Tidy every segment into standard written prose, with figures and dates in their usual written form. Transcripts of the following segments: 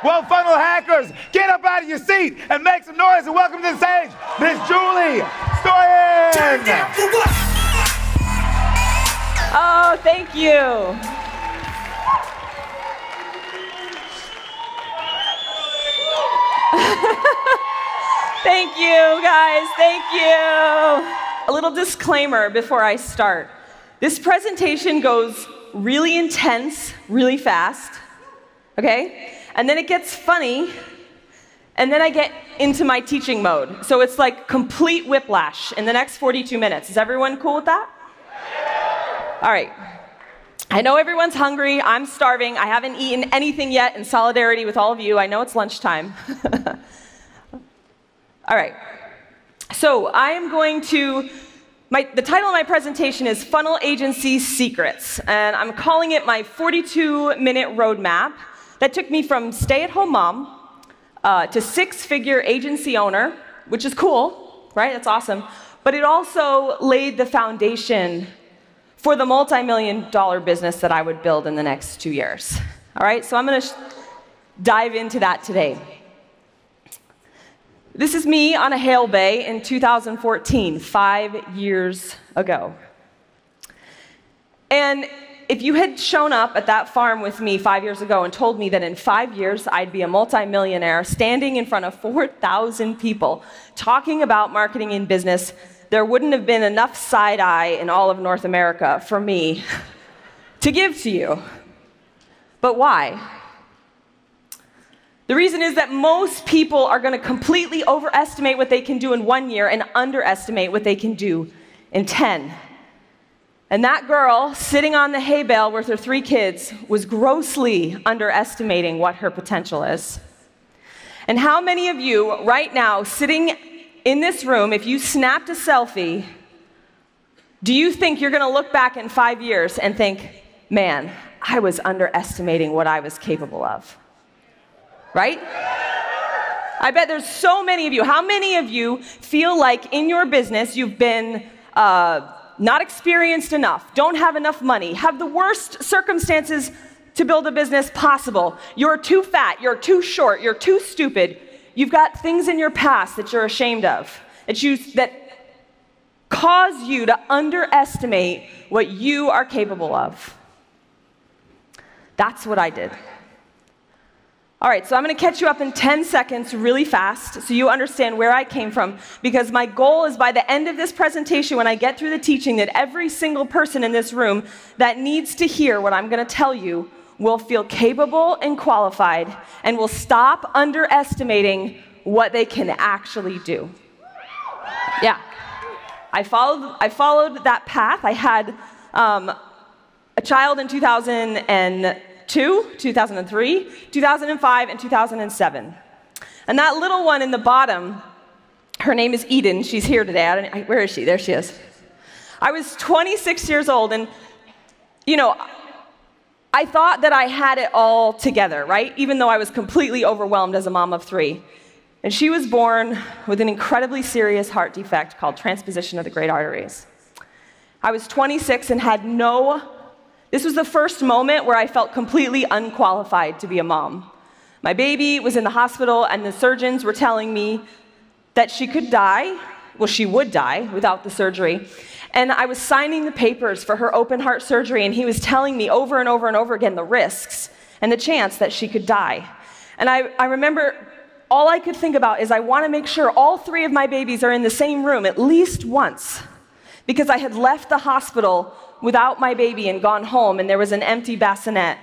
Well, funnel hackers, get up out of your seat and make some noise and welcome to the stage, Miss Julie Stoian. Oh, thank you. Thank you, guys. Thank you. A little disclaimer before I start. This presentation goes really intense, really fast, okay? And then it gets funny, and then I get into my teaching mode. So it's like complete whiplash in the next 42 minutes. Is everyone cool with that? All right. I know everyone's hungry. I'm starving. I haven't eaten anything yet in solidarity with all of you. I know it's lunchtime. All right. So I am going to, the title of my presentation is Funnel Agency Secrets, and I'm calling it my 42-minute roadmap that took me from stay-at-home mom to six-figure agency owner, which is cool, right? That's awesome. But it also laid the foundation for the multi-million-dollar business that I would build in the next 2 years. All right, so I'm going to dive into that today. This is me on a hail bay in 2014, 5 years ago. And if you had shown up at that farm with me 5 years ago and told me that in 5 years I'd be a multi-millionaire standing in front of 4,000 people talking about marketing and business, there wouldn't have been enough side-eye in all of North America for me to give to you. But why? The reason is that most people are going to completely overestimate what they can do in 1 year and underestimate what they can do in 10. And that girl sitting on the hay bale with her 3 kids was grossly underestimating what her potential is. And how many of you right now sitting in this room, if you snapped a selfie, do you think you're going to look back in 5 years and think, man, I was underestimating what I was capable of? Right? I bet there's so many of you. How many of you feel like in your business you've been not experienced enough, don't have enough money, have the worst circumstances to build a business possible? You're too fat, you're too short, you're too stupid. You've got things in your past that you're ashamed of, that cause you to underestimate what you are capable of. That's what I did. All right, so I'm going to catch you up in 10 seconds really fast so you understand where I came from, because my goal is by the end of this presentation, when I get through the teaching, that every single person in this room that needs to hear what I'm going to tell you will feel capable and qualified and will stop underestimating what they can actually do. Yeah. I followed that path. I had a child in 2002, 2003, 2005, and 2007. And that little one in the bottom, her name is Eden. She's here today. Where is she? There she is. I was 26 years old, and, you know, I thought that I had it all together, right? Even though I was completely overwhelmed as a mom of 3. And she was born with an incredibly serious heart defect called transposition of the great arteries. I was 26 and had this was the first moment where I felt completely unqualified to be a mom. My baby was in the hospital, and the surgeons were telling me that she could die. Well, she would die without the surgery. And I was signing the papers for her open heart surgery, and he was telling me over and over and over again the risks and the chance that she could die. And I remember all I could think about is I want to make sure all 3 of my babies are in the same room at least once, because I had left the hospital without my baby and gone home, and there was an empty bassinet.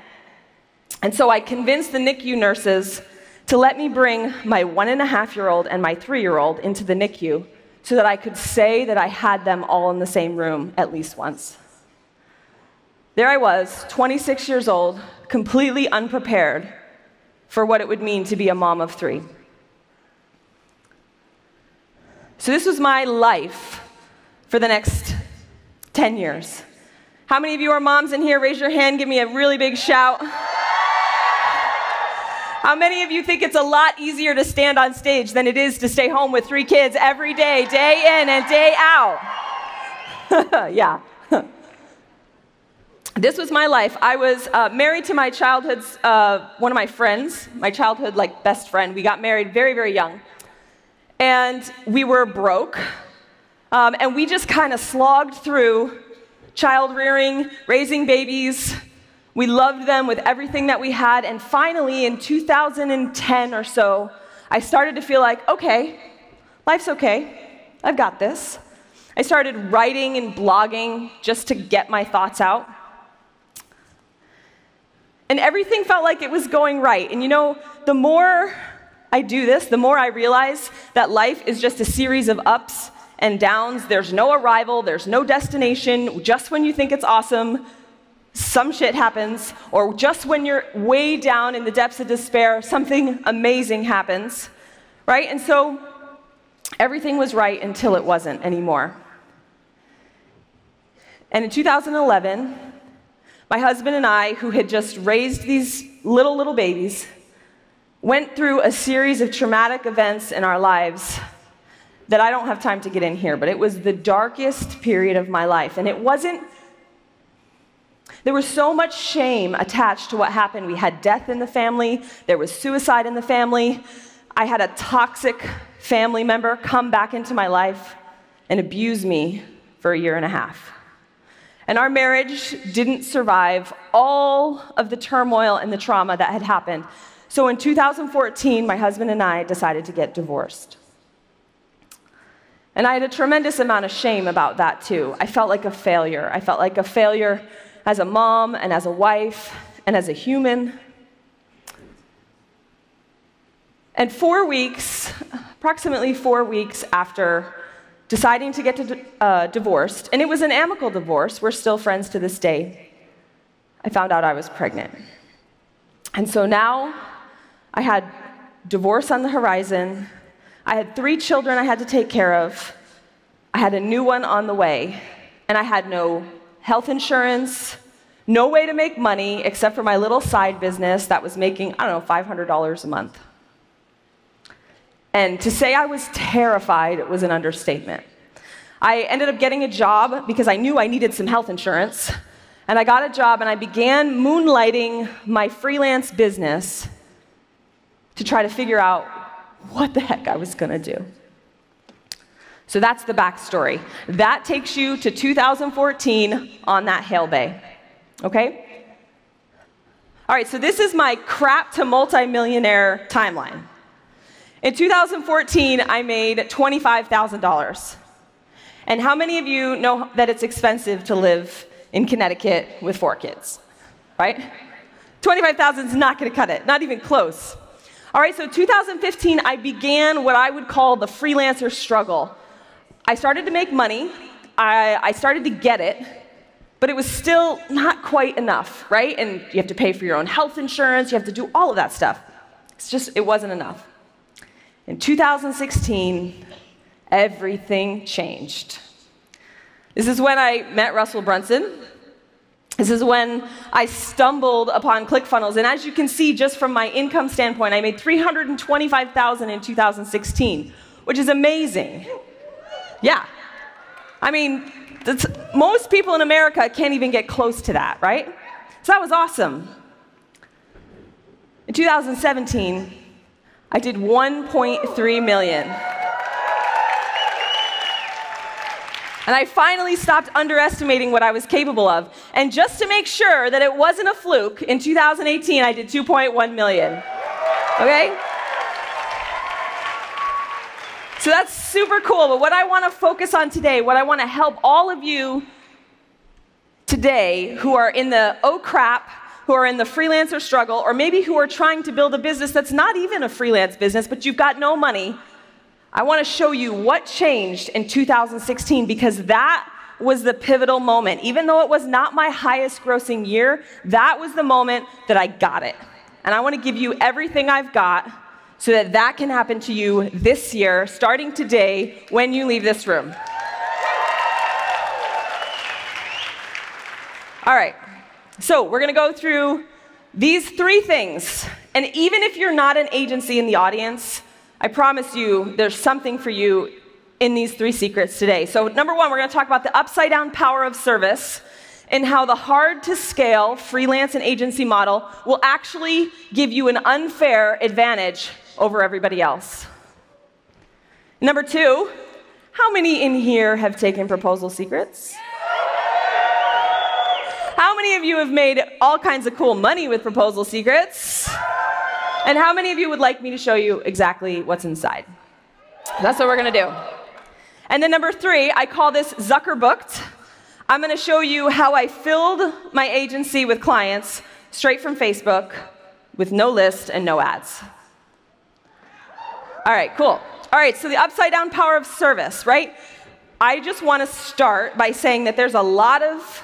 And so I convinced the NICU nurses to let me bring my 1.5-year-old and my 3-year-old into the NICU so that I could say that I had them all in the same room at least once. There I was, 26 years old, completely unprepared for what it would mean to be a mom of 3. So this was my life for the next 10 years. How many of you are moms in here? Raise your hand, give me a really big shout. How many of you think it's a lot easier to stand on stage than it is to stay home with 3 kids every day, day in and day out? Yeah. this was my life. I was married to my childhood's, one of my friends, my childhood best friend. We got married very, very young. And we were broke. And we just kind of slogged through child rearing, raising babies. We loved them with everything that we had. And finally, in 2010 or so, I started to feel like, okay, life's okay. I've got this. I started writing and blogging just to get my thoughts out. And everything felt like it was going right. And you know, the more I do this, the more I realize that life is just a series of ups and downs. There's no arrival, there's no destination. Just when you think it's awesome, some shit happens. Or just when you're way down in the depths of despair, something amazing happens, right? And so everything was right until it wasn't anymore. And in 2011, my husband and I, who had just raised these little babies, went through a series of traumatic events in our lives that I don't have time to get in here, but it was the darkest period of my life. And it wasn't, there was so much shame attached to what happened. We had death in the family, there was suicide in the family. I had a toxic family member come back into my life and abuse me for 1.5 years. And our marriage didn't survive all of the turmoil and the trauma that had happened. So in 2014, my husband and I decided to get divorced. And I had a tremendous amount of shame about that too. I felt like a failure. I felt like a failure as a mom and as a wife and as a human. And 4 weeks, approximately 4 weeks after deciding to get divorced, and it was an amicable divorce, we're still friends to this day, I found out I was pregnant. And so now I had divorce on the horizon. I had 3 children I had to take care of. I had a new one on the way. And I had no health insurance, no way to make money except for my little side business that was making, I don't know, $500 a month. And to say I was terrified was an understatement. I ended up getting a job because I knew I needed some health insurance. And I got a job and I began moonlighting my freelance business to try to figure out what the heck I was going to do. So that's the backstory. That takes you to 2014 on that hail bay. Okay? All right, so this is my crap to multimillionaire timeline. In 2014, I made $25,000. And how many of you know that it's expensive to live in Connecticut with 4 kids? Right? $25,000 is not going to cut it, not even close. All right, so 2015, I began what I would call the freelancer struggle. I started to make money, I started to get it, but it was still not quite enough, right? And you have to pay for your own health insurance, you have to do all of that stuff. It wasn't enough. In 2016, everything changed. This is when I met Russell Brunson. This is when I stumbled upon ClickFunnels. And as you can see, just from my income standpoint, I made $325,000 in 2016, which is amazing. Yeah. I mean, most people in America can't even get close to that, right? So that was awesome. In 2017, I did $1.3 million. And I finally stopped underestimating what I was capable of. And just to make sure that it wasn't a fluke, in 2018, I did $2.1 million. Okay? So that's super cool. But what I want to focus on today, what I want to help all of you today who are in the oh crap, who are in the freelancer struggle, or maybe who are trying to build a business that's not even a freelance business, but you've got no money, I want to show you what changed in 2016, because that was the pivotal moment. Even though it was not my highest grossing year, that was the moment that I got it. And I want to give you everything I've got so that that can happen to you this year, starting today, when you leave this room. All right, so we're going to go through these 3 things. And even if you're not an agency in the audience, I promise you there's something for you in these 3 secrets today. So number 1, we're going to talk about the upside down power of service. in how the hard-to-scale freelance and agency model will actually give you an unfair advantage over everybody else. Number 2, how many in here have taken Proposal Secrets? How many of you have made all kinds of cool money with Proposal Secrets? And how many of you would like me to show you exactly what's inside? That's what we're going to do. And then number 3, I call this Zucker Booked. I'm going to show you how I filled my agency with clients straight from Facebook with no list and no ads. All right, cool. All right, so the upside down power of service, right? I just want to start by saying that there's a lot of,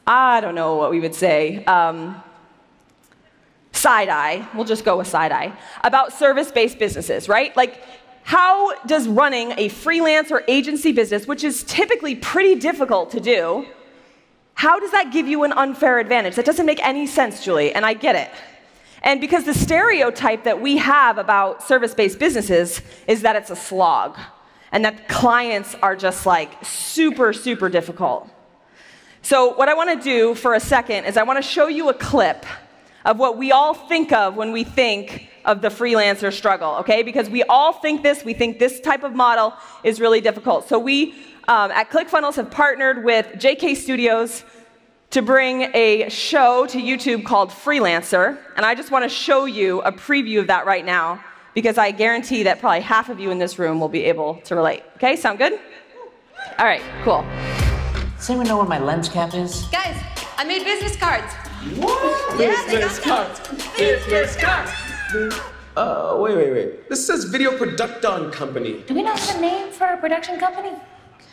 I don't know what we would say, side-eye, we'll just go with side-eye, about service-based businesses, right? Like, how does running a freelance or agency business, which is typically pretty difficult to do, how does that give you an unfair advantage? That doesn't make any sense, Julie, and I get it. And because the stereotype that we have about service-based businesses is that it's a slog, and that clients are just like super, super difficult. So what I want to do for a second is I want to show you a clip of what we all think of when we think of the freelancer struggle, okay? Because we all think this, we think this type of model is really difficult. So we, at ClickFunnels, have partnered with JK Studios to bring a show to YouTube called Freelancer, and I just want to show you a preview of that right now, because I guarantee that probably half of you in this room will be able to relate. Okay, sound good? All right, cool. Does anyone know where my lens cap is? Guys, I made business cards. What? Yeah, business cards. Business cards. Wait. This says Video Production Company. Do we not have a name for our production company?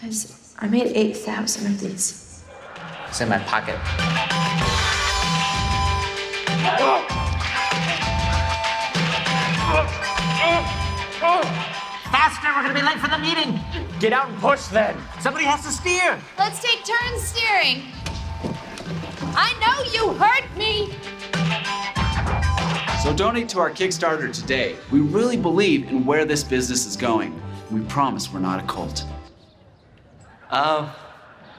Guys, I made 8,000 of these. It's in my pocket. Faster, we're gonna be late for the meeting. Get out and push then. Somebody has to steer. Let's take turns steering. I know you heard me. So donate to our Kickstarter today. We really believe in where this business is going. We promise we're not a cult.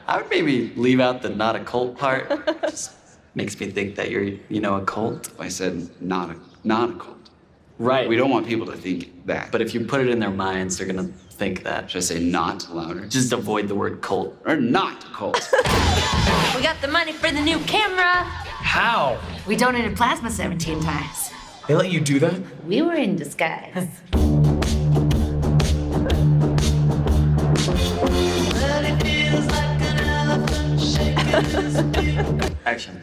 I would maybe leave out the not a cult part. Just makes me think that you're, a cult. I said not a cult. Right. We don't want people to think that. But if you put it in their minds, they're gonna think that. Should I say not louder? Just avoid the word cult. Or not a cult. We got the money for the new camera. How? We donated plasma 17 times. They let you do that? We were in disguise. Action.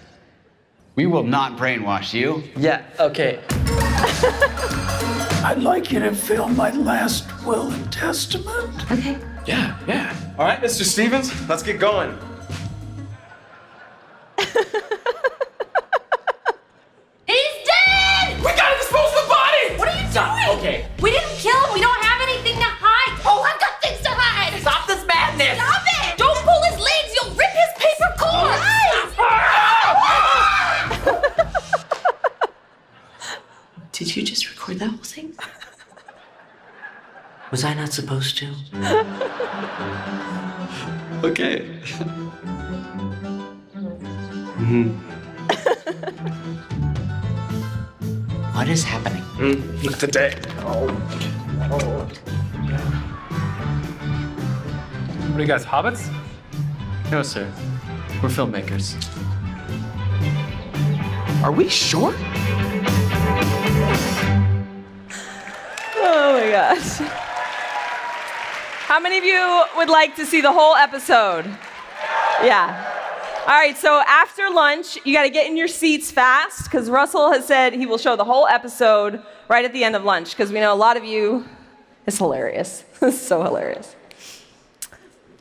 We will not brainwash you. Yeah, okay. I'd like you to film my last will and testament. Okay. Yeah. All right, Mr. Stevens, let's get going. He's dead! We gotta dispose of the body! What are you doing? Okay. We didn't kill him. We don't have anything to hide. Oh, I've got things to hide. Stop this madness! Stop it! Don't pull his legs. You'll rip his paper cord. Did you just record that whole thing? Was I not supposed to? Okay. What is happening? Not today. What are you guys, hobbits? No, sir. We're filmmakers. Are we sure? Oh my gosh. How many of you would like to see the whole episode? Yeah. All right, so after lunch, you got to get in your seats fast, because Russell has said he will show the whole episode right at the end of lunch, because we know a lot of you, it's hilarious. It's so hilarious.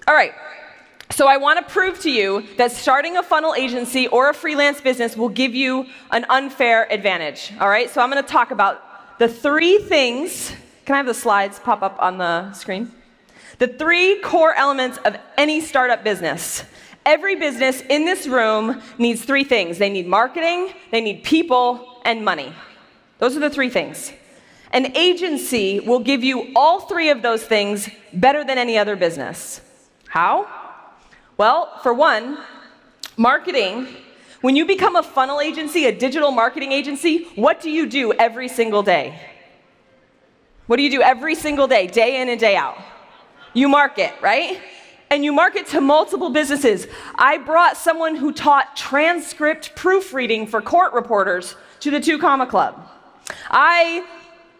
All right, so I want to prove to you that starting a funnel agency or a freelance business will give you an unfair advantage. All right, so I'm going to talk about the 3 things. Can I have the slides pop up on the screen? The 3 core elements of any startup business. Every business in this room needs 3 things. They need marketing, they need people, and money. Those are the 3 things. An agency will give you all 3 of those things better than any other business. How? Well, for one, Marketing, when you become a funnel agency, a digital marketing agency, what do you do every single day? What do you do every single day, day in and day out? You market, right? And you market to multiple businesses. I brought someone who taught transcript proofreading for court reporters to the 2 Comma Club. I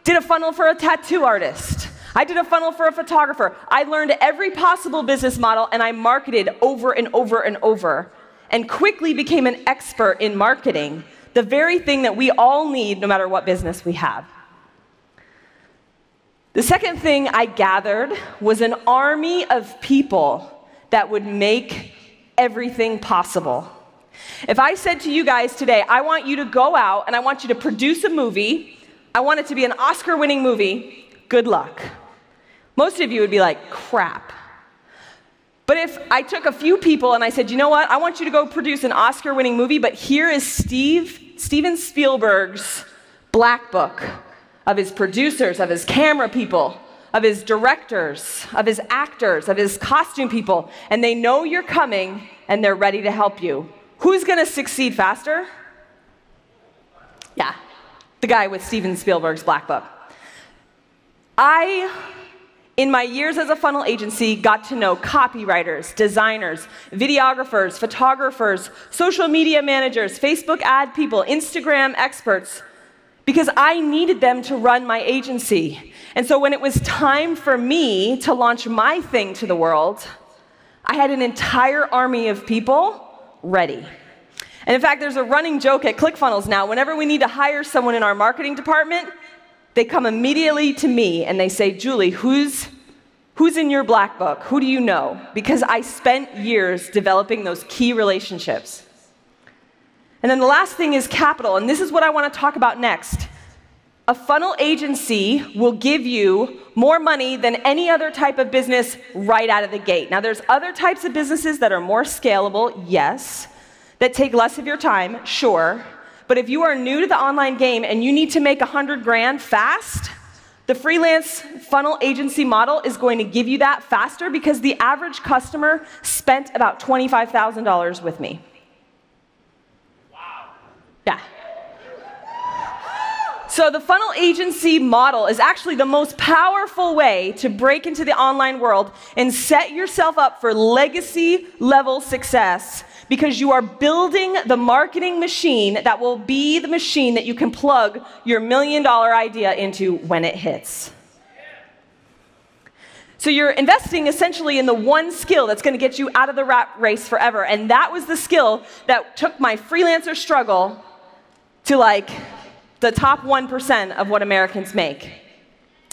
did a funnel for a tattoo artist. I did a funnel for a photographer. I learned every possible business model, and I marketed over and over and over, and quickly became an expert in marketing, the very thing that we all need no matter what business we have. The second thing I gathered was an army of people that would make everything possible. If I said to you guys today, I want you to go out and I want you to produce a movie, I want it to be an Oscar-winning movie, good luck. Most of you would be like, crap. But if I took a few people and I said, you know what, I want you to go produce an Oscar-winning movie, but here is Steven Spielberg's Black Book of his producers, of his camera people, of his directors, of his actors, of his costume people, and they know you're coming and they're ready to help you. Who's going to succeed faster? Yeah, the guy with Steven Spielberg's Black Book. In my years as a funnel agency, got to know copywriters, designers, videographers, photographers, social media managers, Facebook ad people, Instagram experts, because I needed them to run my agency. And so when it was time for me to launch my thing to the world, I had an entire army of people ready. And in fact, there's a running joke at ClickFunnels now. Whenever we need to hire someone in our marketing department, they come immediately to me and they say, Julie, who's in your Black Book? Who do you know? Because I spent years developing those key relationships. And then the last thing is capital, and this is what I want to talk about next. A funnel agency will give you more money than any other type of business right out of the gate. Now, there's other types of businesses that are more scalable, yes, that take less of your time, sure. But if you are new to the online game and you need to make 100 grand fast, the freelance funnel agency model is going to give you that faster because the average customer spent about $25,000 with me. Yeah. So the funnel agency model is actually the most powerful way to break into the online world and set yourself up for legacy level success because you are building the marketing machine that will be the machine that you can plug your $1 million idea into when it hits. So you're investing essentially in the one skill that's going to get you out of the rat race forever. And that was the skill that took my freelancer struggle to like the top 1% of what Americans make.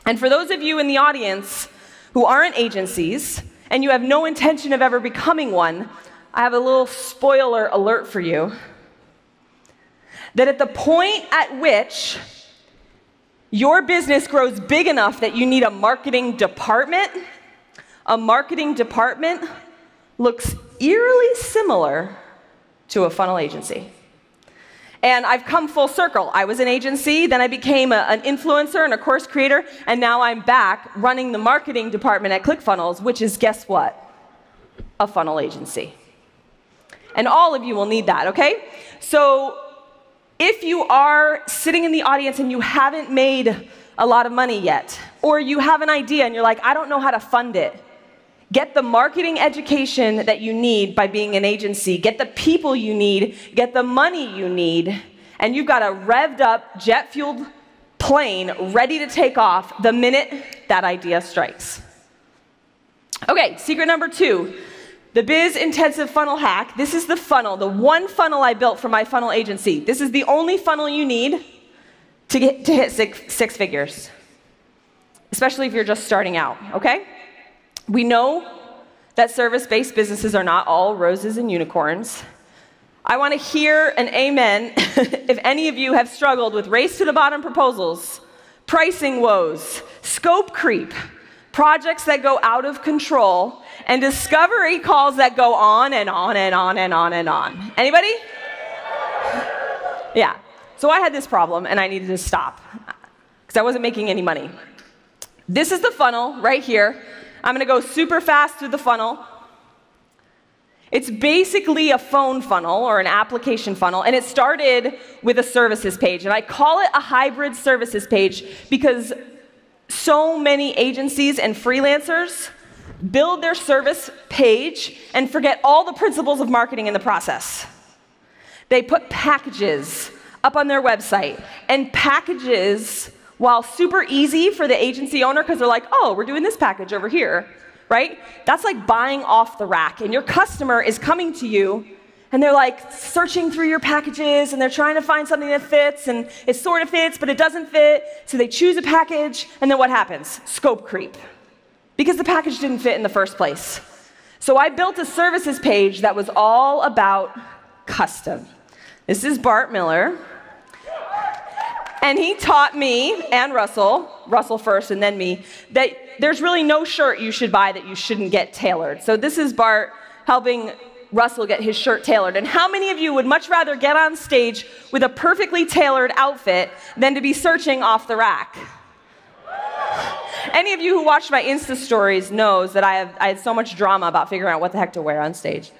And for those of you in the audience who aren't agencies and you have no intention of ever becoming one, I have a little spoiler alert for you. That at the point at which your business grows big enough that you need a marketing department looks eerily similar to a funnel agency. And I've come full circle. I was an agency, then I became an influencer and a course creator, and now I'm back running the marketing department at ClickFunnels, which is, guess what? A funnel agency. And all of you will need that, okay? So if you are sitting in the audience and you haven't made a lot of money yet, or you have an idea and you're like, I don't know how to fund it, get the marketing education that you need by being an agency. Get the people you need. Get the money you need. And you've got a revved up, jet-fueled plane ready to take off the minute that idea strikes. Okay, secret number 2. The biz-intensive funnel hack. This is the funnel, the one funnel I built for my funnel agency. This is the only funnel you need to hit six figures, especially if you're just starting out, okay? We know that service-based businesses are not all roses and unicorns. I want to hear an amen if any of you have struggled with race-to-the-bottom proposals, pricing woes, scope creep, projects that go out of control, and discovery calls that go on and on and on and on and on. Anybody? Yeah. So I had this problem, and I needed to stop because I wasn't making any money. This is the funnel right here. I'm going to go super fast through the funnel. It's basically a phone funnel or an application funnel, and it started with a services page. And I call it a hybrid services page because so many agencies and freelancers build their service page and forget all the principles of marketing in the process. They put packages up on their website, and packages, while super easy for the agency owner because they're like, oh, we're doing this package over here, right? That's like buying off the rack, and your customer is coming to you, and they're like searching through your packages, and they're trying to find something that fits, and it sort of fits, but it doesn't fit, so they choose a package, and then what happens? Scope creep, because the package didn't fit in the first place. So I built a services page that was all about custom. This is Bart Miller, and he taught me and Russell first and then me, that there's really no shirt you should buy that you shouldn't get tailored. So this is Bart helping Russell get his shirt tailored. And how many of you would much rather get on stage with a perfectly tailored outfit than to be searching off the rack? Any of you who watched my Insta stories knows that I had so much drama about figuring out what the heck to wear on stage.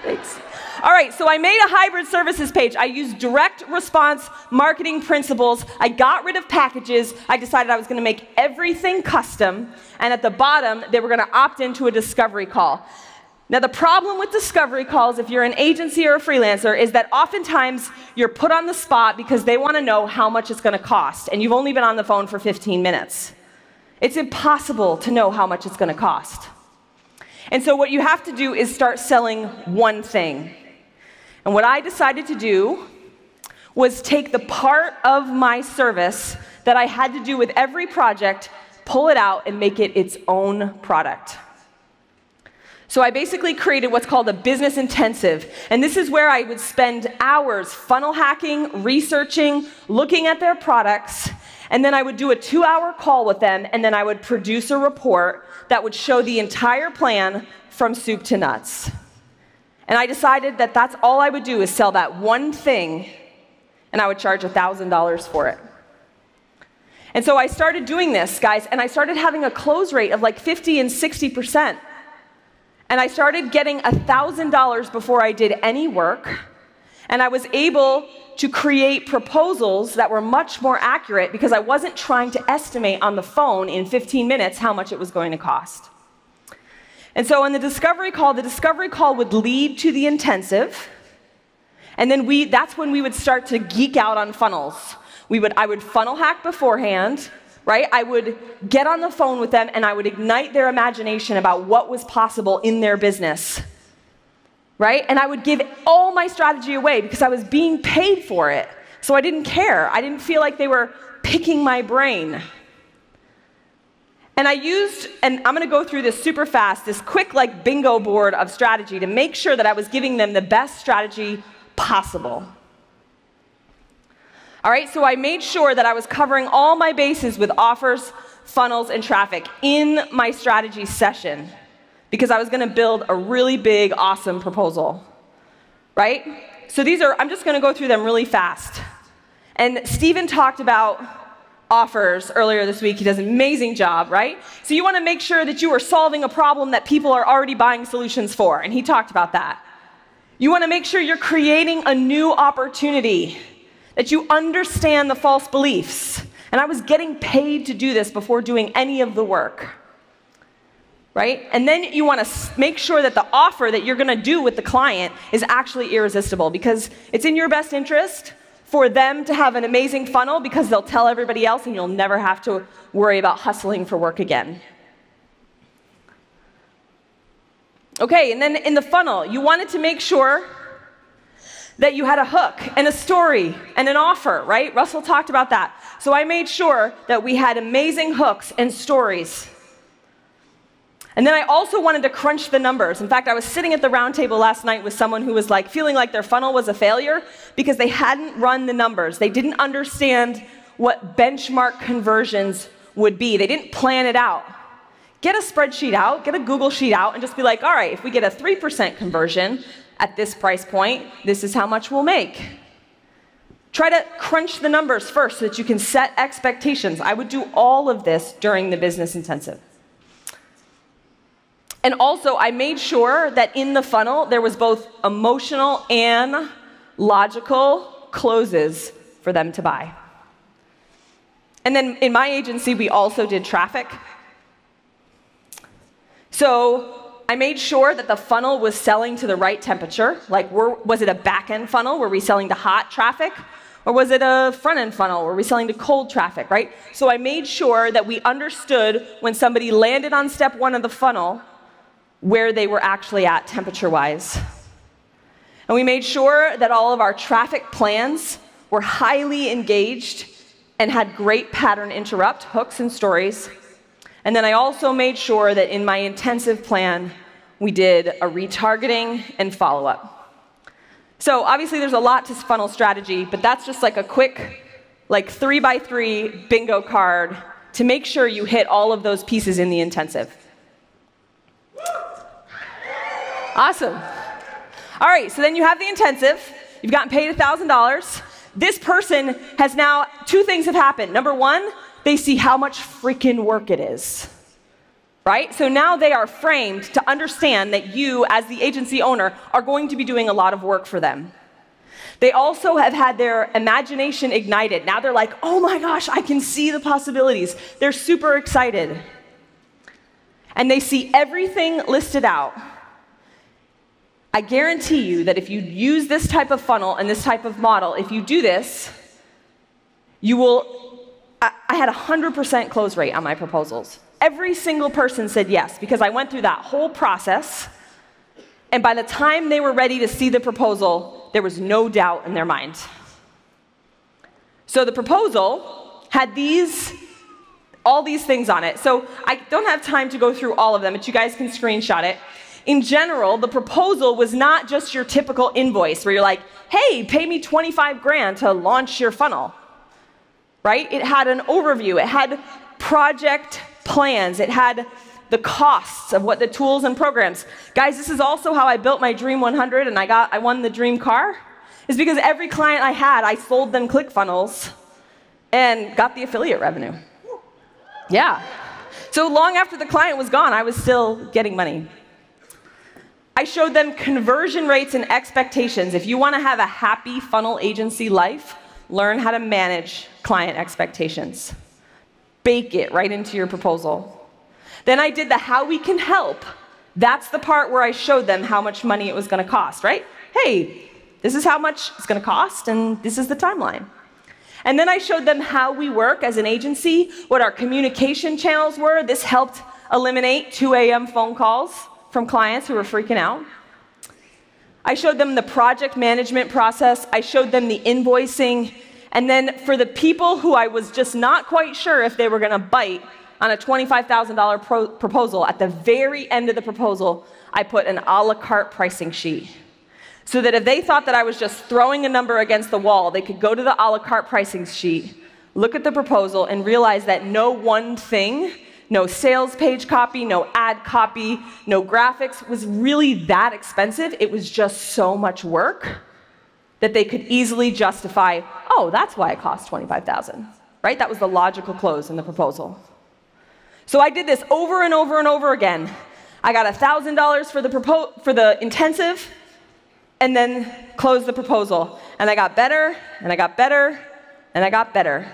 Thanks. All right, so I made a hybrid services page. I used direct response marketing principles. I got rid of packages. I decided I was going to make everything custom. And at the bottom, they were going to opt into a discovery call. Now, the problem with discovery calls, if you're an agency or a freelancer, is that oftentimes you're put on the spot because they want to know how much it's going to cost. And you've only been on the phone for 15 minutes. It's impossible to know how much it's going to cost. And so what you have to do is start selling one thing. And what I decided to do was take the part of my service that I had to do with every project, pull it out, and make it its own product. So I basically created what's called a business intensive. And this is where I would spend hours funnel hacking, researching, looking at their products, and then I would do a 2-hour call with them, and then I would produce a report that would show the entire plan from soup to nuts. And I decided that that's all I would do is sell that one thing, and I would charge $1,000 for it. And so I started doing this, guys, and I started having a close rate of like 50 and 60%. And I started getting $1,000 before I did any work, and I was able to create proposals that were much more accurate because I wasn't trying to estimate on the phone in 15 minutes how much it was going to cost. And so in the discovery call would lead to the intensive, and then that's when we would start to geek out on funnels. I would funnel hack beforehand, right? I would get on the phone with them, and I would ignite their imagination about what was possible in their business, right? And I would give all my strategy away because I was being paid for it. So I didn't care. I didn't feel like they were picking my brain. And and I'm going to go through this super fast, this quick like bingo board of strategy to make sure that I was giving them the best strategy possible. All right, so I made sure that I was covering all my bases with offers, funnels, and traffic in my strategy session because I was going to build a really big, awesome proposal, right? So I'm just going to go through them really fast. And Steven talked about offers earlier this week. He does an amazing job, right? So you want to make sure that you are solving a problem that people are already buying solutions for, and he talked about that. You want to make sure you're creating a new opportunity, that you understand the false beliefs. And I was getting paid to do this before doing any of the work, right? And then you want to make sure that the offer that you're going to do with the client is actually irresistible because it's in your best interest for them to have an amazing funnel because they'll tell everybody else and you'll never have to worry about hustling for work again. Okay, and then in the funnel, you wanted to make sure that you had a hook and a story and an offer, right? Russell talked about that. So I made sure that we had amazing hooks and stories. And then I also wanted to crunch the numbers. In fact, I was sitting at the round table last night with someone who was like feeling like their funnel was a failure because they hadn't run the numbers. They didn't understand what benchmark conversions would be. They didn't plan it out. Get a spreadsheet out, get a Google sheet out, and just be like, all right, if we get a 3% conversion at this price point, this is how much we'll make. Try to crunch the numbers first so that you can set expectations. I would do all of this during the business intensive. And also, I made sure that in the funnel, there was both emotional and logical closes for them to buy. And then in my agency, we also did traffic. So I made sure that the funnel was selling to the right temperature. Like, was it a back-end funnel? Were we selling to hot traffic? Or was it a front-end funnel? Were we selling to cold traffic, right? So I made sure that we understood when somebody landed on step 1 of the funnel where they were actually at temperature-wise. And we made sure that all of our traffic plans were highly engaged and had great pattern interrupt, hooks and stories. And then I also made sure that in my intensive plan, we did a retargeting and follow-up. So obviously there's a lot to funnel strategy, but that's just like a quick, like 3x3 bingo card to make sure you hit all of those pieces in the intensive. Awesome. All right, so then you have the intensive. You've gotten paid $1,000. This person has now, 2 things have happened. Number 1, they see how much freaking work it is, right? So now they are framed to understand that you, as the agency owner, are going to be doing a lot of work for them. They also have had their imagination ignited. Now they're like, oh my gosh, I can see the possibilities. They're super excited. And they see everything listed out. I guarantee you that if you use this type of funnel and this type of model, if you do this, you will, I had 100% close rate on my proposals. Every single person said yes, because I went through that whole process, and by the time they were ready to see the proposal, there was no doubt in their mind. So the proposal had all these things on it. So I don't have time to go through all of them, but you guys can screenshot it. In general, the proposal was not just your typical invoice where you're like, hey, pay me 25 grand to launch your funnel, right? It had an overview. It had project plans. It had the costs of what the tools and programs. Guys, this is also how I built my Dream 100 and I won the dream car, is because every client I had, I sold them ClickFunnels and got the affiliate revenue. Yeah. So long after the client was gone, I was still getting money. I showed them conversion rates and expectations. If you want to have a happy funnel agency life, learn how to manage client expectations. Bake it right into your proposal. Then I did the how we can help. That's the part where I showed them how much money it was going to cost, right? Hey, this is how much it's going to cost, and this is the timeline. And then I showed them how we work as an agency, what our communication channels were. This helped eliminate 2 a.m. phone calls from clients who were freaking out. I showed them the project management process. I showed them the invoicing. And then for the people who I was just not quite sure if they were going to bite on a $25,000 proposal, at the very end of the proposal, I put an a la carte pricing sheet. So that if they thought that I was just throwing a number against the wall, they could go to the a la carte pricing sheet, look at the proposal, and realize that no one thing, no sales page copy, no ad copy, no graphics was really that expensive. It was just so much work that they could easily justify, oh, that's why it cost $25,000, right? That was the logical close in the proposal. So I did this over and over and over again. I got $1,000 for the intensive, and then closed the proposal. And I got better, and I got better, and I got better.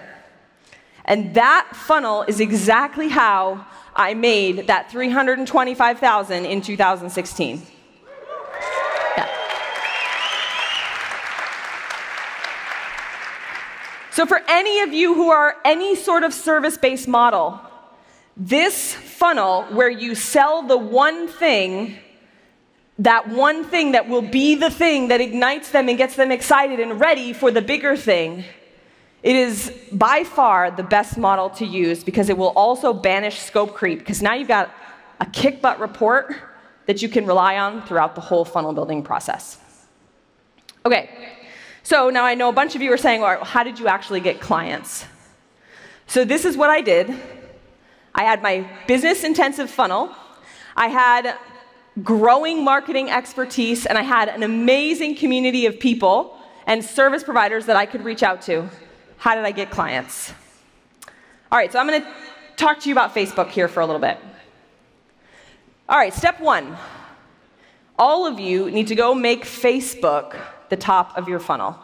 And that funnel is exactly how I made that $325,000 in 2016. Yeah. So for any of you who are any sort of service-based model, this funnel where you sell the one thing that will be the thing that ignites them and gets them excited and ready for the bigger thing, it is by far the best model to use because it will also banish scope creep, because now you've got a kick-butt report that you can rely on throughout the whole funnel building process. Okay, so now I know a bunch of you are saying, well, how did you actually get clients? So this is what I did. I had my business-intensive funnel. I had growing marketing expertise, and I had an amazing community of people and service providers that I could reach out to. How did I get clients? All right, so I'm going to talk to you about Facebook here for a little bit. All right, step one. All of you need to go make Facebook the top of your funnel.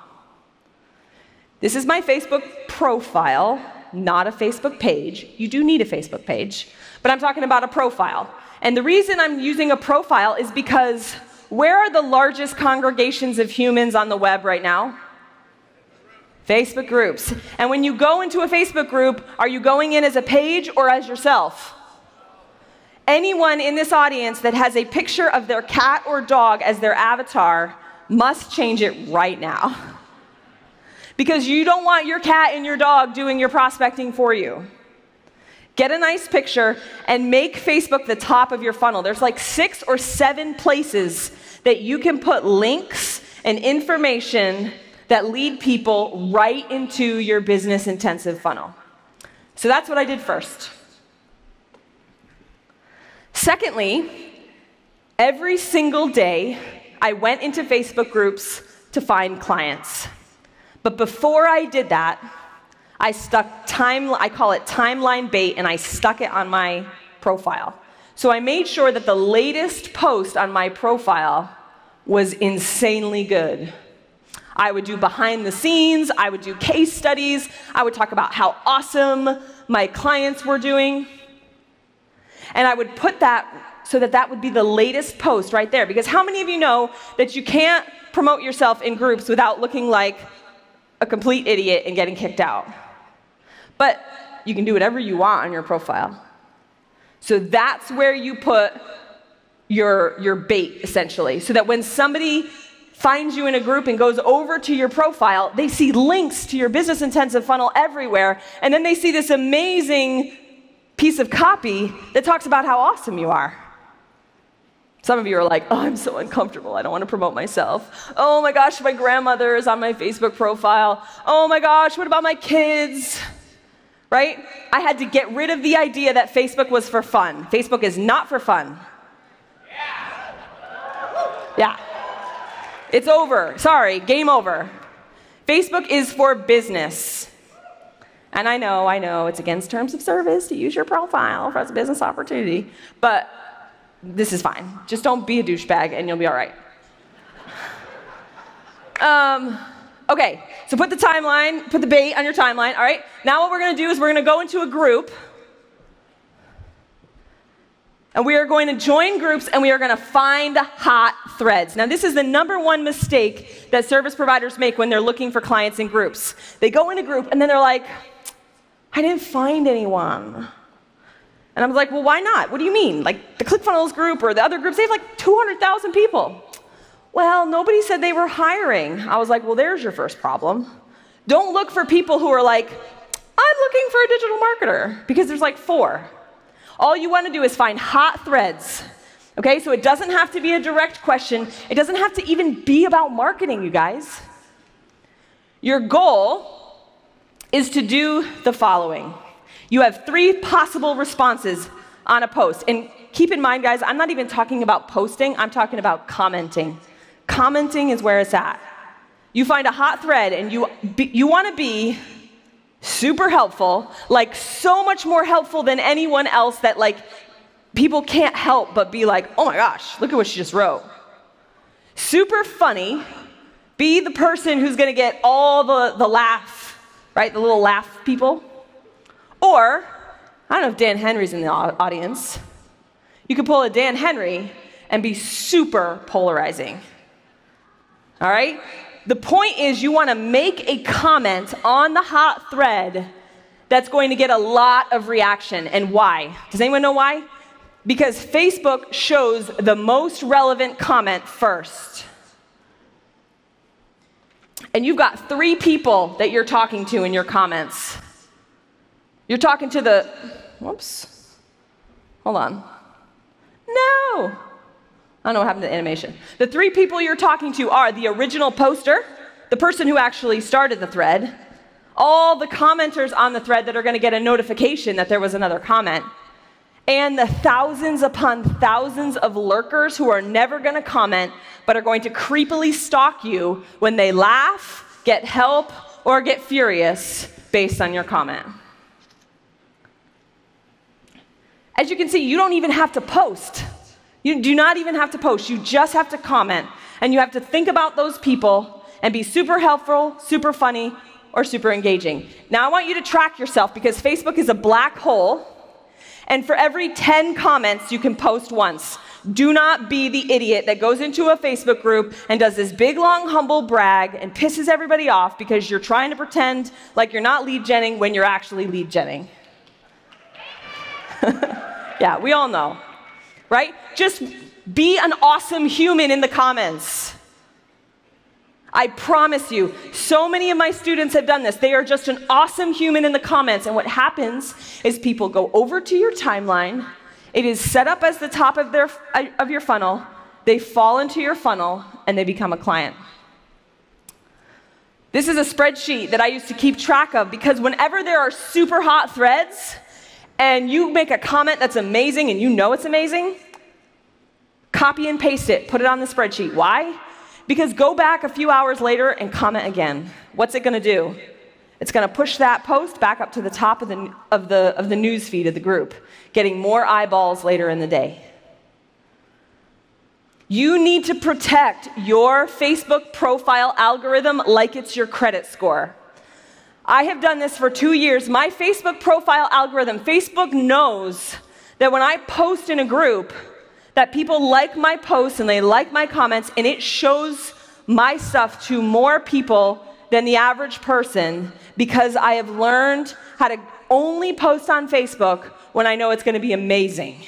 This is my Facebook profile, not a Facebook page. You do need a Facebook page, but I'm talking about a profile. And the reason I'm using a profile is because where are the largest congregations of humans on the web right now? Facebook groups. And when you go into a Facebook group, are you going in as a page or as yourself? Anyone in this audience that has a picture of their cat or dog as their avatar must change it right now. Because you don't want your cat and your dog doing your prospecting for you. Get a nice picture and make Facebook the top of your funnel. There's like 6 or 7 places that you can put links and information that lead people right into your business intensive funnel. So that's what I did first. Secondly, every single day I went into Facebook groups to find clients. But before I did that, I call it timeline bait, and I stuck it on my profile. So I made sure that the latest post on my profile was insanely good. I would do behind the scenes, I would do case studies, I would talk about how awesome my clients were doing. And I would put that so that that would be the latest post right there. Because how many of you know that you can't promote yourself in groups without looking like a complete idiot and getting kicked out? But you can do whatever you want on your profile. So that's where you put your bait, essentially, so that when somebody finds you in a group and goes over to your profile, they see links to your business intensive funnel everywhere, and then they see this amazing piece of copy that talks about how awesome you are. Some of you are like, oh, I'm so uncomfortable. I don't want to promote myself. Oh my gosh, my grandmother is on my Facebook profile. Oh my gosh, what about my kids? Right? I had to get rid of the idea that Facebook was for fun. Facebook is not for fun. Yeah. It's over. Sorry, game over. Facebook is for business. And I know, it's against terms of service to use your profile as a business opportunity, but this is fine. Just don't be a douchebag and you'll be all right. Okay, so put the bait on your timeline, all right? Now what we're gonna do is we're gonna go into a group, and we are going to join groups, and we are going to find hot threads. Now, this is the #1 mistake that service providers make when they're looking for clients in groups. They go in a group, and then they're like, I didn't find anyone. And I was like, well, why not? What do you mean? Like, the ClickFunnels group or the other groups, they have like 200,000 people. Well, nobody said they were hiring. I was like, well, there's your first problem. Don't look for people who are like, I'm looking for a digital marketer, because there's like 4. All you want to do is find hot threads, okay? So it doesn't have to be a direct question. It doesn't have to even be about marketing, you guys. Your goal is to do the following. You have 3 possible responses on a post. And keep in mind, guys, I'm not even talking about posting. I'm talking about commenting. Commenting is where it's at. You find a hot thread, and you want to be super helpful, like so much more helpful than anyone else that like people can't help but be like, oh my gosh, look at what she just wrote. Super funny, be the person who's gonna get all the laugh, right? The little laugh people. Or, I don't know if Dan Henry's in the audience. You could pull a Dan Henry and be super polarizing. All right? The point is you want to make a comment on the hot thread that's going to get a lot of reaction. And why? Does anyone know why? Because Facebook shows the most relevant comment first. And you've got 3 people that you're talking to in your comments. You're talking to the, whoops, hold on. No. I don't know what happened to the animation. The 3 people you're talking to are the original poster, the person who actually started the thread, all the commenters on the thread that are going to get a notification that there was another comment, and the thousands upon thousands of lurkers who are never going to comment but are going to creepily stalk you when they laugh, get help, or get furious based on your comment. As you can see, you don't even have to post. You do not even have to post. You just have to comment. And you have to think about those people and be super helpful, super funny, or super engaging. Now, I want you to track yourself because Facebook is a black hole. And for every 10 comments, you can post once. Do not be the idiot that goes into a Facebook group and does this big, long, humble brag and pisses everybody off because you're trying to pretend like you're not lead genning when you're actually lead genning. Yeah, we all know, right? Just be an awesome human in the comments. I promise you, so many of my students have done this. They are just an awesome human in the comments. And what happens is people go over to your timeline. It is set up as the top of your funnel. They fall into your funnel, and they become a client. This is a spreadsheet that I used to keep track of because whenever there are super hot threads, and you make a comment that's amazing and you know it's amazing, copy and paste it, put it on the spreadsheet. Why? Because go back a few hours later and comment again. What's it going to do? It's going to push that post back up to the top of the news feed of the group, getting more eyeballs later in the day. You need to protect your Facebook profile algorithm like it's your credit score. I have done this for 2 years. My Facebook profile algorithm, Facebook knows that when I post in a group, that people like my posts and they like my comments, and it shows my stuff to more people than the average person because I have learned how to only post on Facebook when I know it's going to be amazing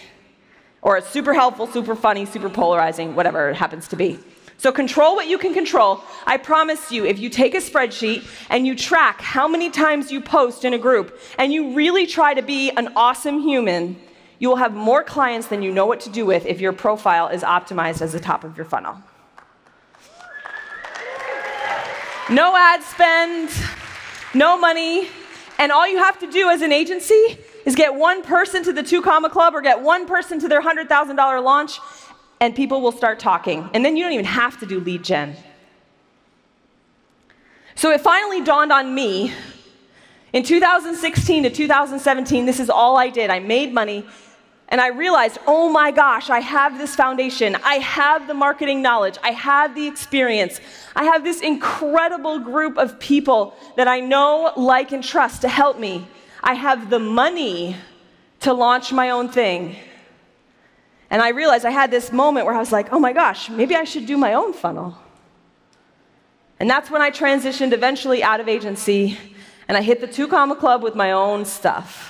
or it's super helpful, super funny, super polarizing, whatever it happens to be. So control what you can control. I promise you, if you take a spreadsheet and you track how many times you post in a group and you really try to be an awesome human, you will have more clients than you know what to do with if your profile is optimized as the top of your funnel. No ad spend, no money, and all you have to do as an agency is get one person to the 2 Comma Club or get one person to their $100,000 launch, and people will start talking. And then you don't even have to do lead gen. So it finally dawned on me, in 2016 to 2017, this is all I did. I made money, and I realized, oh my gosh, I have this foundation. I have the marketing knowledge. I have the experience. I have this incredible group of people that I know, like, and trust to help me. I have the money to launch my own thing. And I realized I had this moment where I was like, oh my gosh, maybe I should do my own funnel. And that's when I transitioned eventually out of agency, and I hit the 2 Comma Club with my own stuff.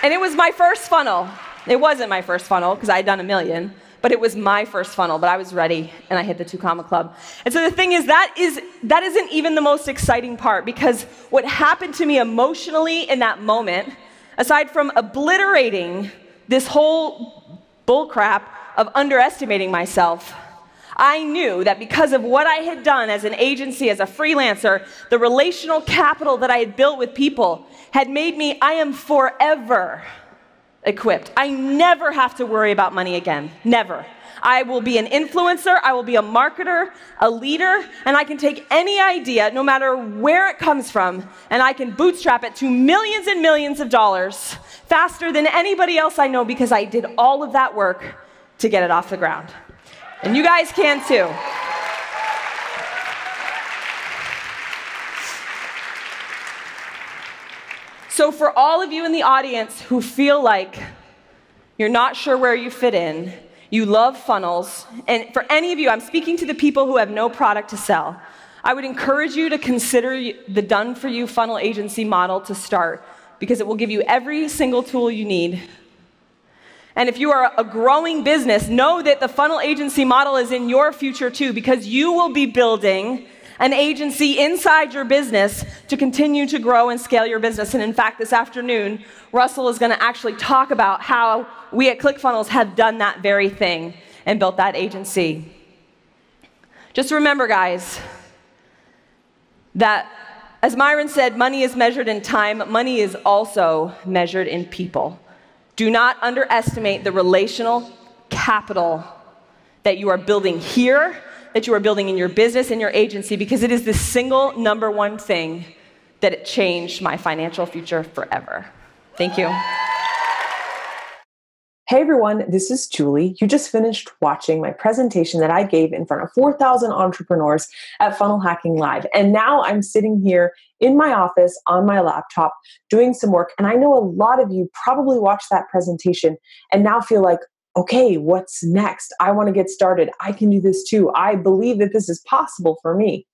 And it was my first funnel. It wasn't my first funnel because I had done a million, but it was my first funnel, but I was ready, and I hit the 2 Comma Club. And so the thing is, that isn't even the most exciting part, because what happened to me emotionally in that moment, aside from obliterating this whole bullcrap of underestimating myself, I knew that because of what I had done as an agency, as a freelancer, the relational capital that I had built with people had made me, I am forever equipped. I never have to worry about money again. Never. I will be an influencer, I will be a marketer, a leader, and I can take any idea, no matter where it comes from, and I can bootstrap it to millions and millions of dollars faster than anybody else I know because I did all of that work to get it off the ground. And you guys can too. So for all of you in the audience who feel like you're not sure where you fit in, you love funnels, and for any of you, I'm speaking to the people who have no product to sell, I would encourage you to consider the done-for-you funnel agency model to start, because it will give you every single tool you need. And if you are a growing business, know that the funnel agency model is in your future too, because you will be building an agency inside your business to continue to grow and scale your business. And in fact, this afternoon, Russell is going to actually talk about how we at ClickFunnels have done that very thing and built that agency. Just remember, guys, that as Myron said, money is measured in time. Money is also measured in people. Do not underestimate the relational capital that you are building here, that you are building in your business, in your agency, because it is the single #1 thing that changed my financial future forever. Thank you. Hey everyone, this is Julie. You just finished watching my presentation that I gave in front of 4,000 entrepreneurs at Funnel Hacking Live. And now I'm sitting here in my office on my laptop doing some work. And I know a lot of you probably watched that presentation and now feel like, okay, what's next? I want to get started. I can do this too. I believe that this is possible for me.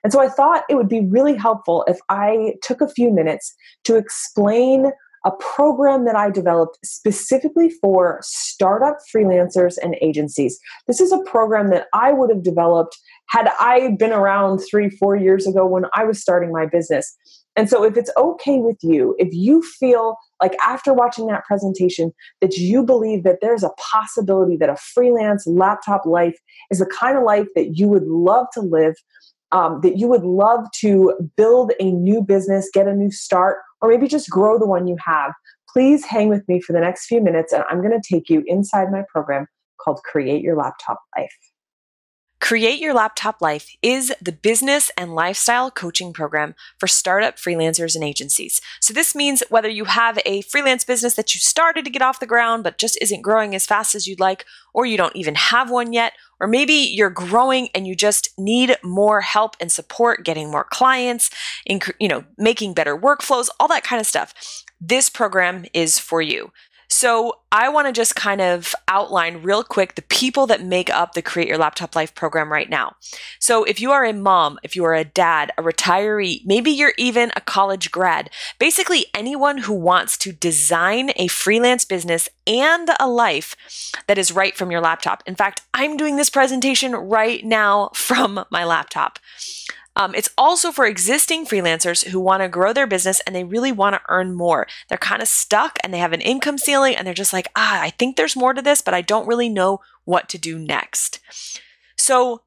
And so I thought it would be really helpful if I took a few minutes to explain a program that I developed specifically for startup freelancers and agencies. This is a program that I would have developed had I been around 3-4 years ago when I was starting my business. And so if it's okay with you, if you feel like after watching that presentation that you believe that there's a possibility that a freelance laptop life is the kind of life that you would love to live, that you would love to build a new business, get a new start, or maybe just grow the one you have, please hang with me for the next few minutes and I'm going to take you inside my program called Create Your Laptop Life. Create Your Laptop Life is the business and lifestyle coaching program for startup freelancers and agencies. So this means whether you have a freelance business that you started to get off the ground but just isn't growing as fast as you'd like, or you don't even have one yet, or maybe you're growing and you just need more help and support getting more clients, making better workflows, all that kind of stuff. This program is for you. So I want to just kind of outline real quick the people that make up the Create Your Laptop Life program right now. So if you are a mom, if you are a dad, a retiree, maybe you're even a college grad, basically anyone who wants to design a freelance business and a life that is right from your laptop. In fact, I'm doing this presentation right now from my laptop. It's also for existing freelancers who want to grow their business and they really want to earn more. They're kind of stuck and they have an income ceiling and they're just like, I think there's more to this, but I don't really know what to do next. So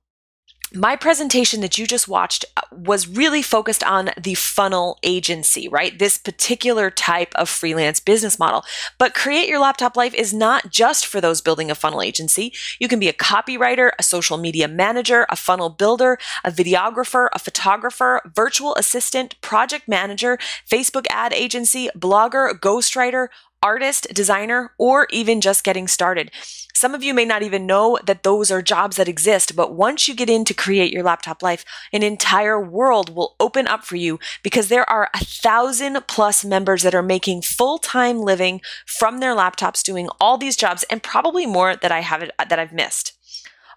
my presentation that you just watched was really focused on the funnel agency, right? This particular type of freelance business model. But Create Your Laptop Life is not just for those building a funnel agency. You can be a copywriter, a social media manager, a funnel builder, a videographer, a photographer, virtual assistant, project manager, Facebook ad agency, blogger, ghostwriter, artist, designer, or even just getting started. Some of you may not even know that those are jobs that exist, but once you get in to Create Your Laptop Life, an entire world will open up for you because there are 1,000+ members that are making full-time living from their laptops doing all these jobs and probably more that I've missed.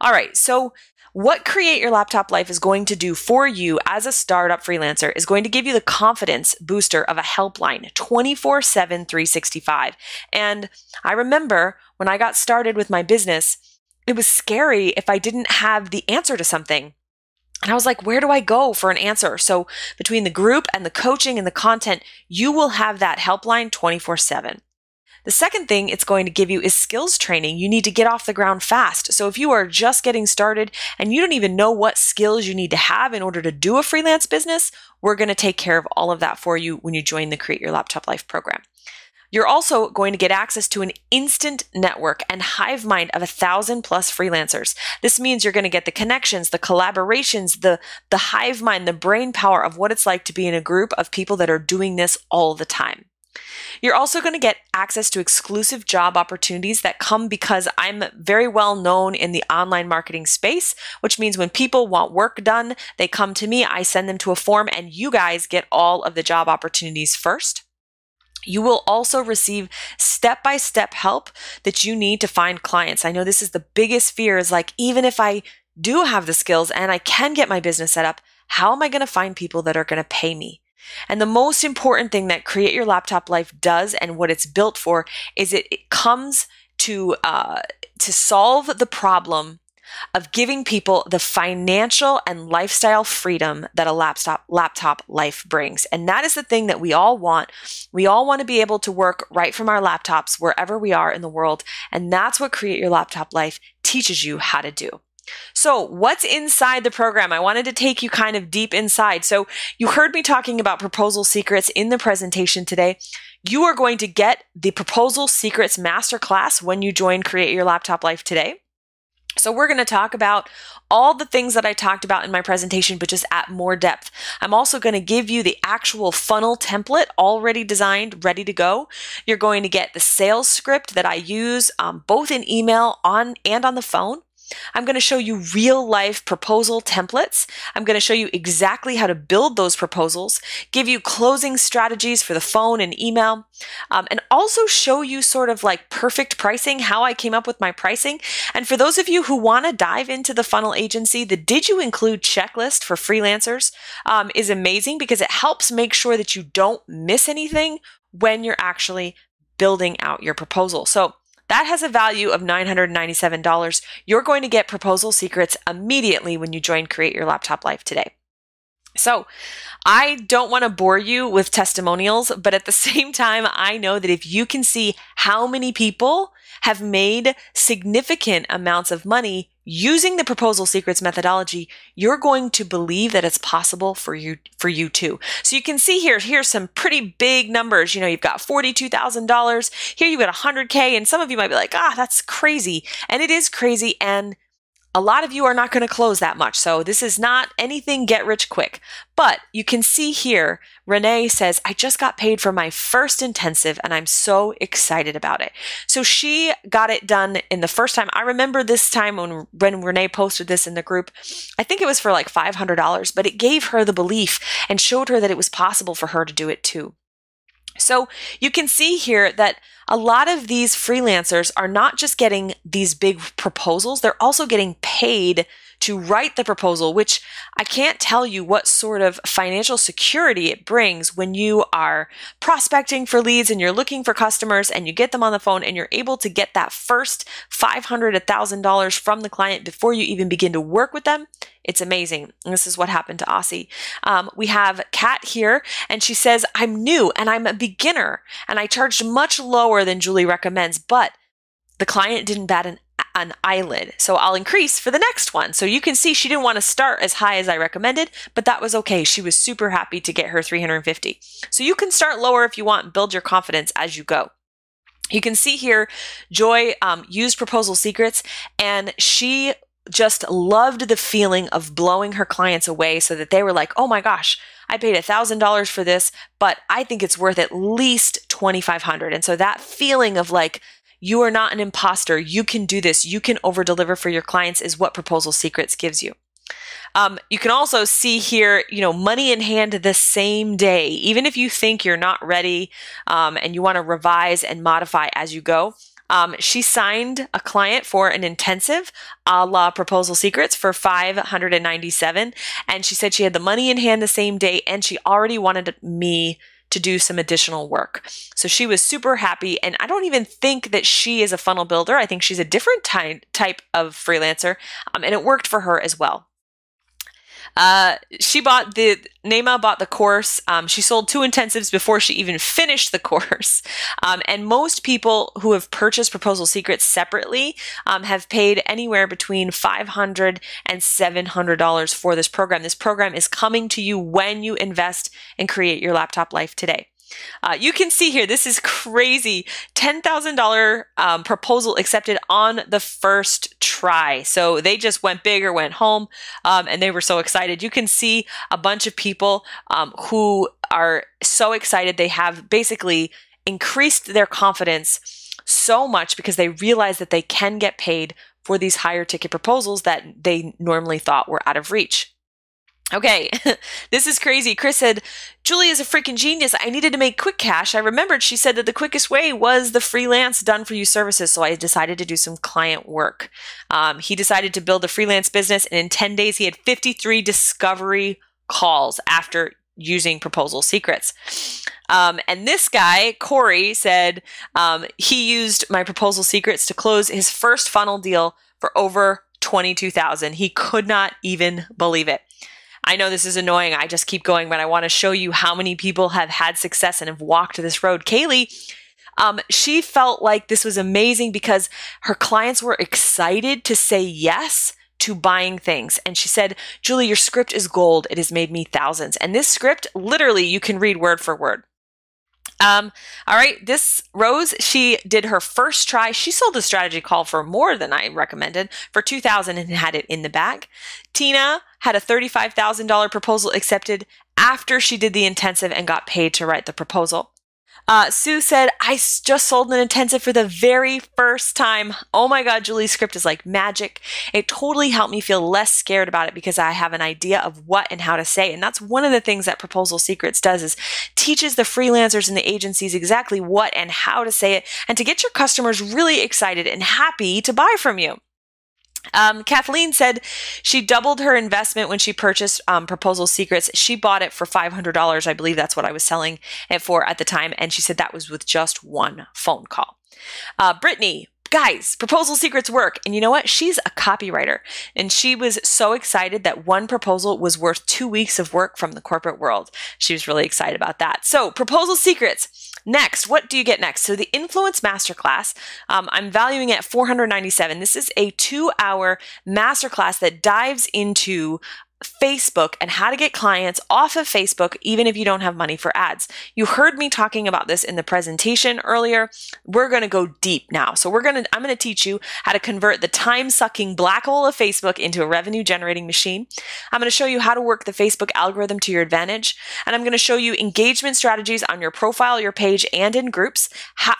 All right, so what Create Your Laptop Life is going to do for you as a startup freelancer is going to give you the confidence booster of a helpline 24/7, 365. And I remember when I got started with my business, it was scary if I didn't have the answer to something. And I was like, where do I go for an answer? So between the group and the coaching and the content, you will have that helpline 24/7. The second thing it's going to give you is skills training. You need to get off the ground fast. So if you are just getting started and you don't even know what skills you need to have in order to do a freelance business, we're going to take care of all of that for you when you join the Create Your Laptop Life program. You're also going to get access to an instant network and hive mind of 1,000+ freelancers. This means you're going to get the connections, the collaborations, the hive mind, the brain power of what it's like to be in a group of people that are doing this all the time. You're also going to get access to exclusive job opportunities that come because I'm very well known in the online marketing space, which means when people want work done, they come to me, I send them to a form, and you guys get all of the job opportunities first. You will also receive step-by-step help that you need to find clients. I know this is the biggest fear is like, even if I do have the skills and I can get my business set up, how am I going to find people that are going to pay me? And the most important thing that Create Your Laptop Life does and what it's built for is it comes to solve the problem of giving people the financial and lifestyle freedom that a laptop life brings. And that is the thing that we all want. We all want to be able to work right from our laptops wherever we are in the world. And that's what Create Your Laptop Life teaches you how to do. So what's inside the program? I wanted to take you kind of deep inside. So you heard me talking about proposal secrets in the presentation today. You are going to get the Proposal Secrets Masterclass when you join Create Your Laptop Life today. So we're going to talk about all the things that I talked about in my presentation, but just at more depth. I'm also going to give you the actual funnel template already designed, ready to go. You're going to get the sales script that I use both in email and on the phone. I'm going to show you real life proposal templates. I'm going to show you exactly how to build those proposals, give you closing strategies for the phone and email, and also show you sort of like perfect pricing, how I came up with my pricing. And for those of you who want to dive into the funnel agency, the Did You Include checklist for freelancers is amazing because it helps make sure that you don't miss anything when you're actually building out your proposal. So that has a value of $997. You're going to get proposal secrets immediately when you join Create Your Laptop Life today. So I don't want to bore you with testimonials, but at the same time, I know that if you can see how many people have made significant amounts of money using the proposal secrets methodology, you're going to believe that it's possible for you too. So you can see here's some pretty big numbers. You know, you've got $42,000. Here you've got $100K, and some of you might be like, that's crazy. And it is crazy, and a lot of you are not going to close that much. So this is not anything get rich quick. But you can see here, Renee says, I just got paid for my first intensive and I'm so excited about it. So she got it done in the first time. I remember this time when Renee posted this in the group, I think it was for like $500, but it gave her the belief and showed her that it was possible for her to do it too. So you can see here that a lot of these freelancers are not just getting these big proposals, they're also getting paid to write the proposal, which I can't tell you what sort of financial security it brings when you are prospecting for leads and you're looking for customers and you get them on the phone and you're able to get that first $500, $1,000 from the client before you even begin to work with them. It's amazing. And this is what happened to Aussie. We have Kat here, and she says, I'm new and I'm a beginner and I charged much lower than Julie recommends, but the client didn't bat an eyelid. So I'll increase for the next one. So you can see she didn't want to start as high as I recommended, but that was okay. She was super happy to get her 350. So you can start lower if you want and build your confidence as you go. You can see here, Joy used Proposal Secrets, and she just loved the feeling of blowing her clients away so that they were like, oh my gosh, I paid $1,000 for this, but I think it's worth at least $2,500. And so that feeling of like, you are not an imposter, you can do this, you can over deliver for your clients is what Proposal Secrets gives you. You can also see here, money in hand the same day. Even if you think you're not ready and you want to revise and modify as you go. She signed a client for an intensive a la Proposal Secrets for $597. And she said she had the money in hand the same day and she already wanted me to do some additional work. So she was super happy. And I don't even think that she is a funnel builder. I think she's a different type of freelancer. And it worked for her as well. Naima bought the course. She sold 2 intensives before she even finished the course. And most people who have purchased Proposal Secrets separately have paid anywhere between $500 and $700 for this program. This program is coming to you when you invest and create your laptop life today. You can see here, this is crazy. $10,000 proposal accepted on the first try. So they just went big or went home, and they were so excited. You can see a bunch of people who are so excited. They have basically increased their confidence so much because they realize that they can get paid for these higher ticket proposals that they normally thought were out of reach. Okay, this is crazy. Chris said, Julie is a freaking genius. I needed to make quick cash. I remembered she said that the quickest way was the freelance done for you services. So I decided to do some client work. He decided to build a freelance business, and in 10 days, he had 53 discovery calls after using Proposal Secrets. And this guy, Corey, said he used my Proposal Secrets to close his first funnel deal for over $22,000. He could not even believe it. I know this is annoying. I just keep going, but I want to show you how many people have had success and have walked this road. Kaylee, she felt like this was amazing because her clients were excited to say yes to buying things. And she said, Julie, your script is gold. It has made me thousands. And this script, literally, you can read word for word. All right, this Rose, she did her first try. She sold a strategy call for more than I recommended for $2,000 and had it in the bag. Tina had a $35,000 proposal accepted after she did the intensive and got paid to write the proposal. Sue said, I just sold an intensive for the very first time. Oh my God, Julie's script is like magic. It totally helped me feel less scared about it because I have an idea of what and how to say. And that's one of the things that Proposal Secrets does, is teaches the freelancers and the agencies exactly what and how to say it, and to get your customers really excited and happy to buy from you. Kathleen said she doubled her investment when she purchased Proposal Secrets. She bought it for $500. I believe that's what I was selling it for at the time. And she said that was with just one phone call. Brittany, guys, Proposal Secrets work. And you know what? She's a copywriter. And she was so excited that one proposal was worth 2 weeks of work from the corporate world. She was really excited about that. So Proposal Secrets. Next, what do you get next? So the Influence Masterclass, I'm valuing it at $497. This is a 2-hour masterclass that dives into Facebook and how to get clients off of Facebook even if you don't have money for ads. You heard me talking about this in the presentation earlier. We're going to go deep now. So I'm going to teach you how to convert the time-sucking black hole of Facebook into a revenue-generating machine. I'm going to show you how to work the Facebook algorithm to your advantage. And I'm going to show you engagement strategies on your profile, your page, and in groups.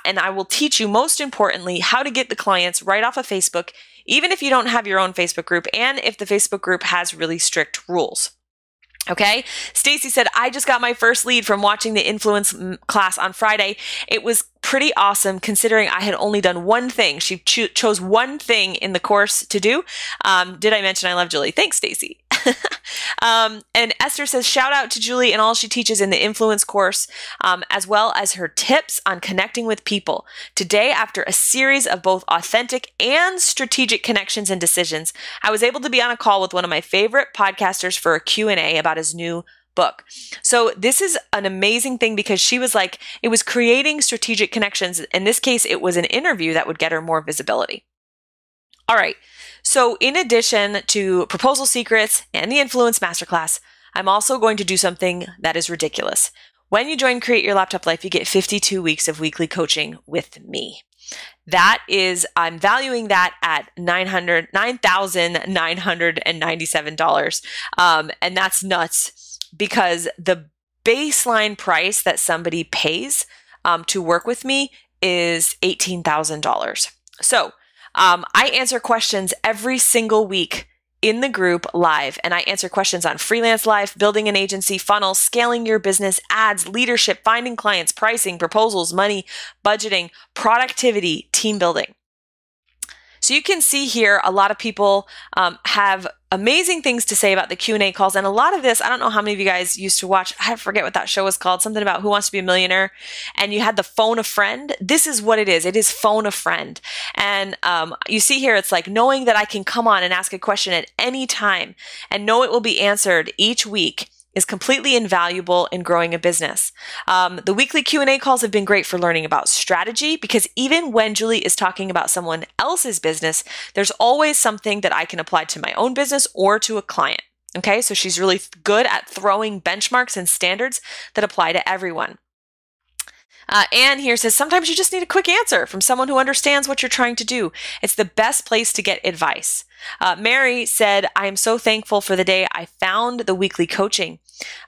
And I will teach you, most importantly, how to get the clients right off of Facebook, even if you don't have your own Facebook group and if the Facebook group has really strict rules. Okay. Stacy said, I just got my first lead from watching the Influence class on Friday. It was pretty awesome considering I had only done one thing. She chose one thing in the course to do. Did I mention I love Julie? Thanks, Stacy. And Esther says, shout out to Julie and all she teaches in the Influence course, as well as her tips on connecting with people. Today, after a series of both authentic and strategic connections and decisions, I was able to be on a call with one of my favorite podcasters for a Q&A about his new book. So this is an amazing thing because she was like, it was creating strategic connections. In this case, it was an interview that would get her more visibility. All right. So in addition to Proposal Secrets and the Influence Masterclass, I'm also going to do something that is ridiculous. When you join Create Your Laptop Life, you get 52 weeks of weekly coaching with me. That is, I'm valuing that at $9,997. And that's nuts because the baseline price that somebody pays to work with me is $18,000. So I answer questions every single week in the group live, and I answer questions on freelance life, building an agency, funnels, scaling your business, ads, leadership, finding clients, pricing, proposals, money, budgeting, productivity, team building. So you can see here a lot of people have amazing things to say about the Q&A calls. And a lot of this, I don't know how many of you guys used to watch, I forget what that show was called, something about Who Wants to Be a Millionaire, and you had the phone a friend. This is what it is. It is phone a friend. And you see here, it's like knowing that I can come on and ask a question at any time and know it will be answered each week is completely invaluable in growing a business. The weekly Q&A calls have been great for learning about strategy because even when Julie is talking about someone else's business, there's always something that I can apply to my own business or to a client. Okay, so she's really good at throwing benchmarks and standards that apply to everyone. Anne here says, sometimes you just need a quick answer from someone who understands what you're trying to do. It's the best place to get advice. Mary said, I am so thankful for the day I found the weekly coaching.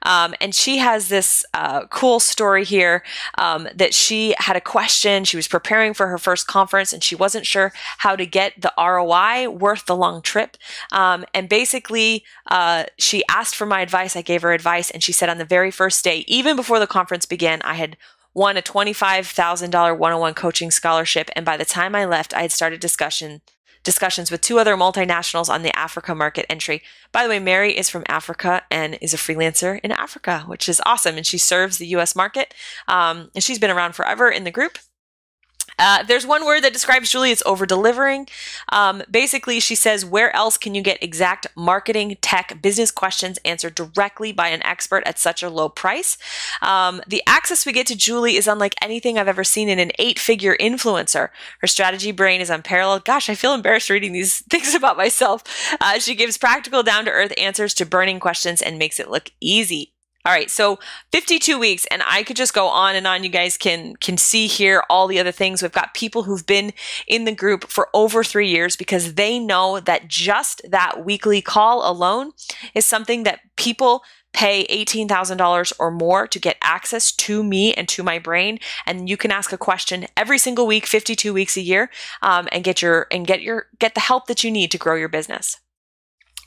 And she has this cool story here that she had a question. She was preparing for her first conference and she wasn't sure how to get the ROI worth the long trip. And basically, she asked for my advice. I gave her advice. And she said on the very first day, even before the conference began, I had won a $25,000 one-on-one coaching scholarship. And by the time I left, I had started discussions with 2 other multinationals on the Africa market entry. By the way, Mary is from Africa and is a freelancer in Africa, which is awesome. And she serves the US market. And she's been around forever in the group. There's one word that describes Julie, it's over-delivering. Basically, she says, where else can you get exact marketing, tech, business questions answered directly by an expert at such a low price? The access we get to Julie is unlike anything I've ever seen in an 8-figure influencer. Her strategy brain is unparalleled. Gosh, I feel embarrassed reading these things about myself. She gives practical, down-to-earth answers to burning questions and makes it look easy. All right, so 52 weeks, and I could just go on and on. You guys can see here all the other things. We've got people who've been in the group for over 3 years because they know that just that weekly call alone is something that people pay $18,000 or more to get access to me and to my brain. And you can ask a question every single week, 52 weeks a year, and get the help that you need to grow your business.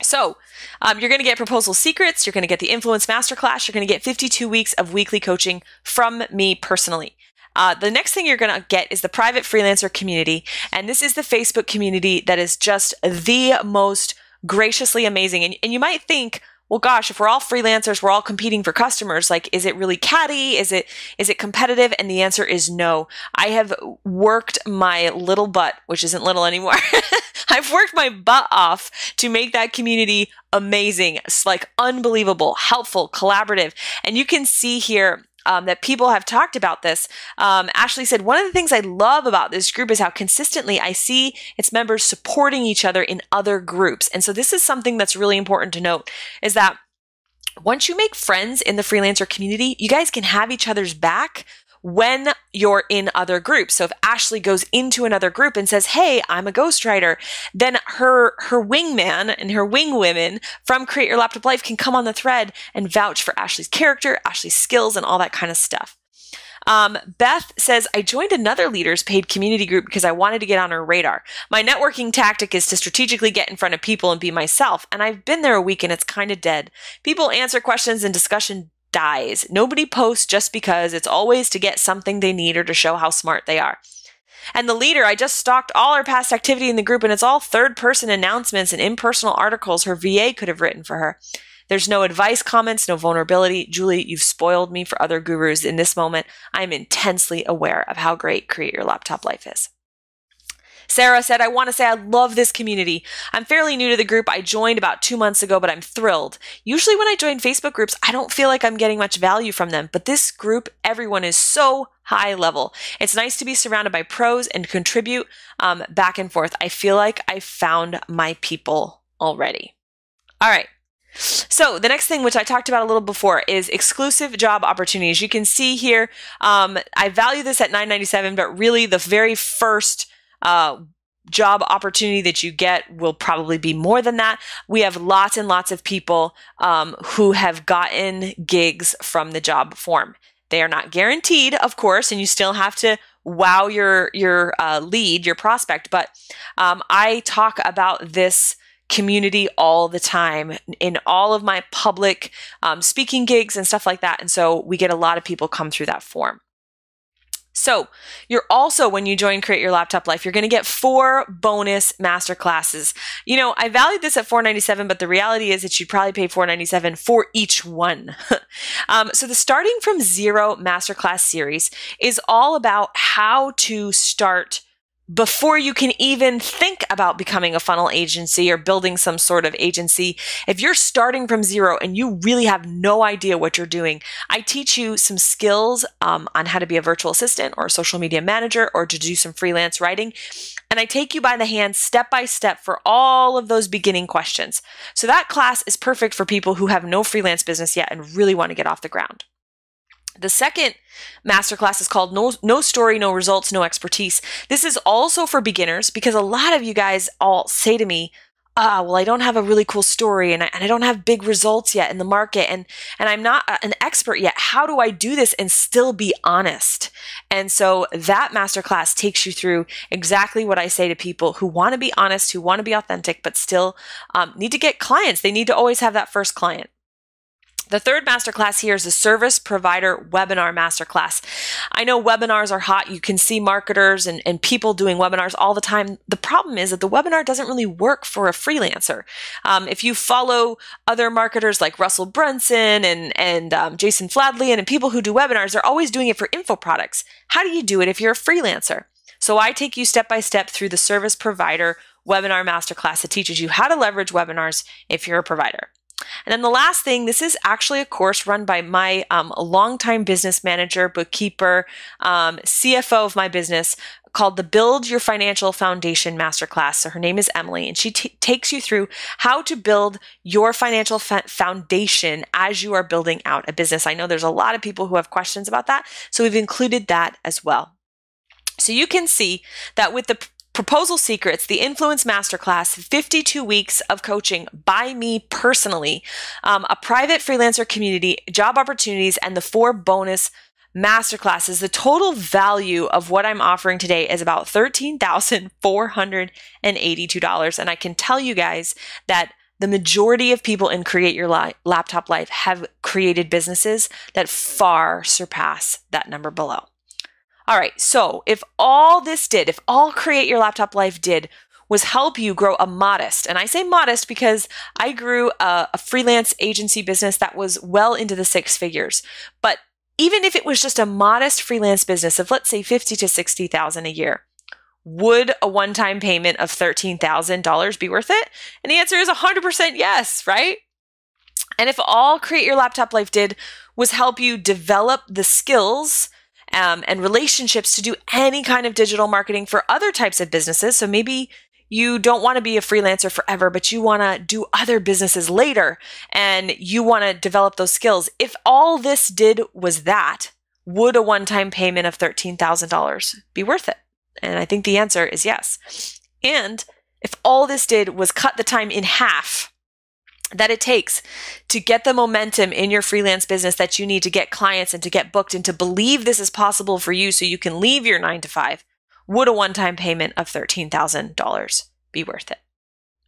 So you're going to get proposal secrets. You're going to get the influence masterclass. You're going to get 52 weeks of weekly coaching from me personally. The next thing you're going to get is the private freelancer community. And this is the Facebook community that is just the most graciously amazing. And you might think, well, gosh, if we're all freelancers, we're all competing for customers. Like, is it really catty? Is it competitive? And the answer is no. I have worked my little butt, which isn't little anymore. I've worked my butt off to make that community amazing. It's like unbelievable, helpful, collaborative. And you can see here that people have talked about this. Ashley said, one of the things I love about this group is how consistently I see its members supporting each other in other groups. And so this is something that's really important to note, is that once you make friends in the freelancer community, you guys can have each other's back when you're in other groups. So if Ashley goes into another group and says, hey, I'm a ghostwriter, then her wingman and her wing women from Create Your Laptop Life can come on the thread and vouch for Ashley's character, Ashley's skills, and all that kind of stuff. Beth says, I joined another leader's paid community group because I wanted to get on her radar. My networking tactic is to strategically get in front of people and be myself. And I've been there a week and it's kind of dead. People answer questions and discussion dies. Nobody posts just because. It's always to get something they need or to show how smart they are. And the leader, I just stalked all her past activity in the group and it's all third-person announcements and impersonal articles her VA could have written for her. There's no advice comments, no vulnerability. Julie, you've spoiled me for other gurus in this moment. I'm intensely aware of how great Create Your Laptop Life is. Sarah said, I want to say I love this community. I'm fairly new to the group. I joined about 2 months ago, but I'm thrilled. Usually when I join Facebook groups, I don't feel like I'm getting much value from them. But this group, everyone is so high level. It's nice to be surrounded by pros and contribute back and forth. I feel like I found my people already. All right. So the next thing, which I talked about a little before, is exclusive job opportunities. You can see here, I value this at $9.97, but really the very first job opportunity that you get will probably be more than that. We have lots and lots of people who have gotten gigs from the job form. They are not guaranteed, of course, and you still have to wow your lead, your prospect. But I talk about this community all the time in all of my public speaking gigs and stuff like that. And so we get a lot of people come through that form. So you're also, when you join Create Your Laptop Life, you're going to get 4 bonus masterclasses. You know, I valued this at $4.97, but the reality is that you'd probably pay $4.97 for each one. So the Starting from Zero masterclass series is all about how to start before you can even think about becoming a funnel agency or building some sort of agency. If you're starting from zero and you really have no idea what you're doing, I teach you some skills on how to be a virtual assistant or a social media manager or to do some freelance writing. And I take you by the hand step by step for all of those beginning questions. So that class is perfect for people who have no freelance business yet and really want to get off the ground. The second masterclass is called No Story, No Results, No Expertise. This is also for beginners because a lot of you guys all say to me, well, I don't have a really cool story and I don't have big results yet in the market and I'm not an expert yet. How do I do this and still be honest? And so that masterclass takes you through exactly what I say to people who want to be honest, who want to be authentic, but still need to get clients. They need to always have that first client. The third masterclass here is the Service Provider Webinar Masterclass. I know webinars are hot. You can see marketers and people doing webinars all the time. The problem is that the webinar doesn't really work for a freelancer. If you follow other marketers like Russell Brunson and Jason Fladley and people who do webinars, they're always doing it for info products. How do you do it if you're a freelancer? So I take you step by step through the Service Provider Webinar Masterclass that teaches you how to leverage webinars if you're a provider. And then the last thing, this is actually a course run by my longtime business manager, bookkeeper, CFO of my business, called the Build Your Financial Foundation Masterclass. So her name is Emily, and she takes you through how to build your financial foundation as you are building out a business. I know there's a lot of people who have questions about that, so we've included that as well. So you can see that with the Proposal Secrets, the Influence Masterclass, 52 weeks of coaching by me personally, a private freelancer community, job opportunities, and the 4 bonus masterclasses, the total value of what I'm offering today is about $13,482. And I can tell you guys that the majority of people in Create Your Laptop Life have created businesses that far surpass that number below. All right, so if all Create Your Laptop Life did was help you grow a modest, and I say modest because I grew a freelance agency business that was well into the 6 figures, but even if it was just a modest freelance business of, let's say, $50,000 to $60,000 a year, would a one-time payment of $13,000 be worth it? And the answer is 100% yes, right? And if all Create Your Laptop Life did was help you develop the skills and relationships to do any kind of digital marketing for other types of businesses, so maybe you don't want to be a freelancer forever, but you want to do other businesses later and you want to develop those skills. If all this did was that, would a one-time payment of $13,000 be worth it? And I think the answer is yes. And if all this did was cut the time in half that it takes to get the momentum in your freelance business that you need to get clients and to get booked and to believe this is possible for you so you can leave your 9 to 5, would a one-time payment of $13,000 be worth it?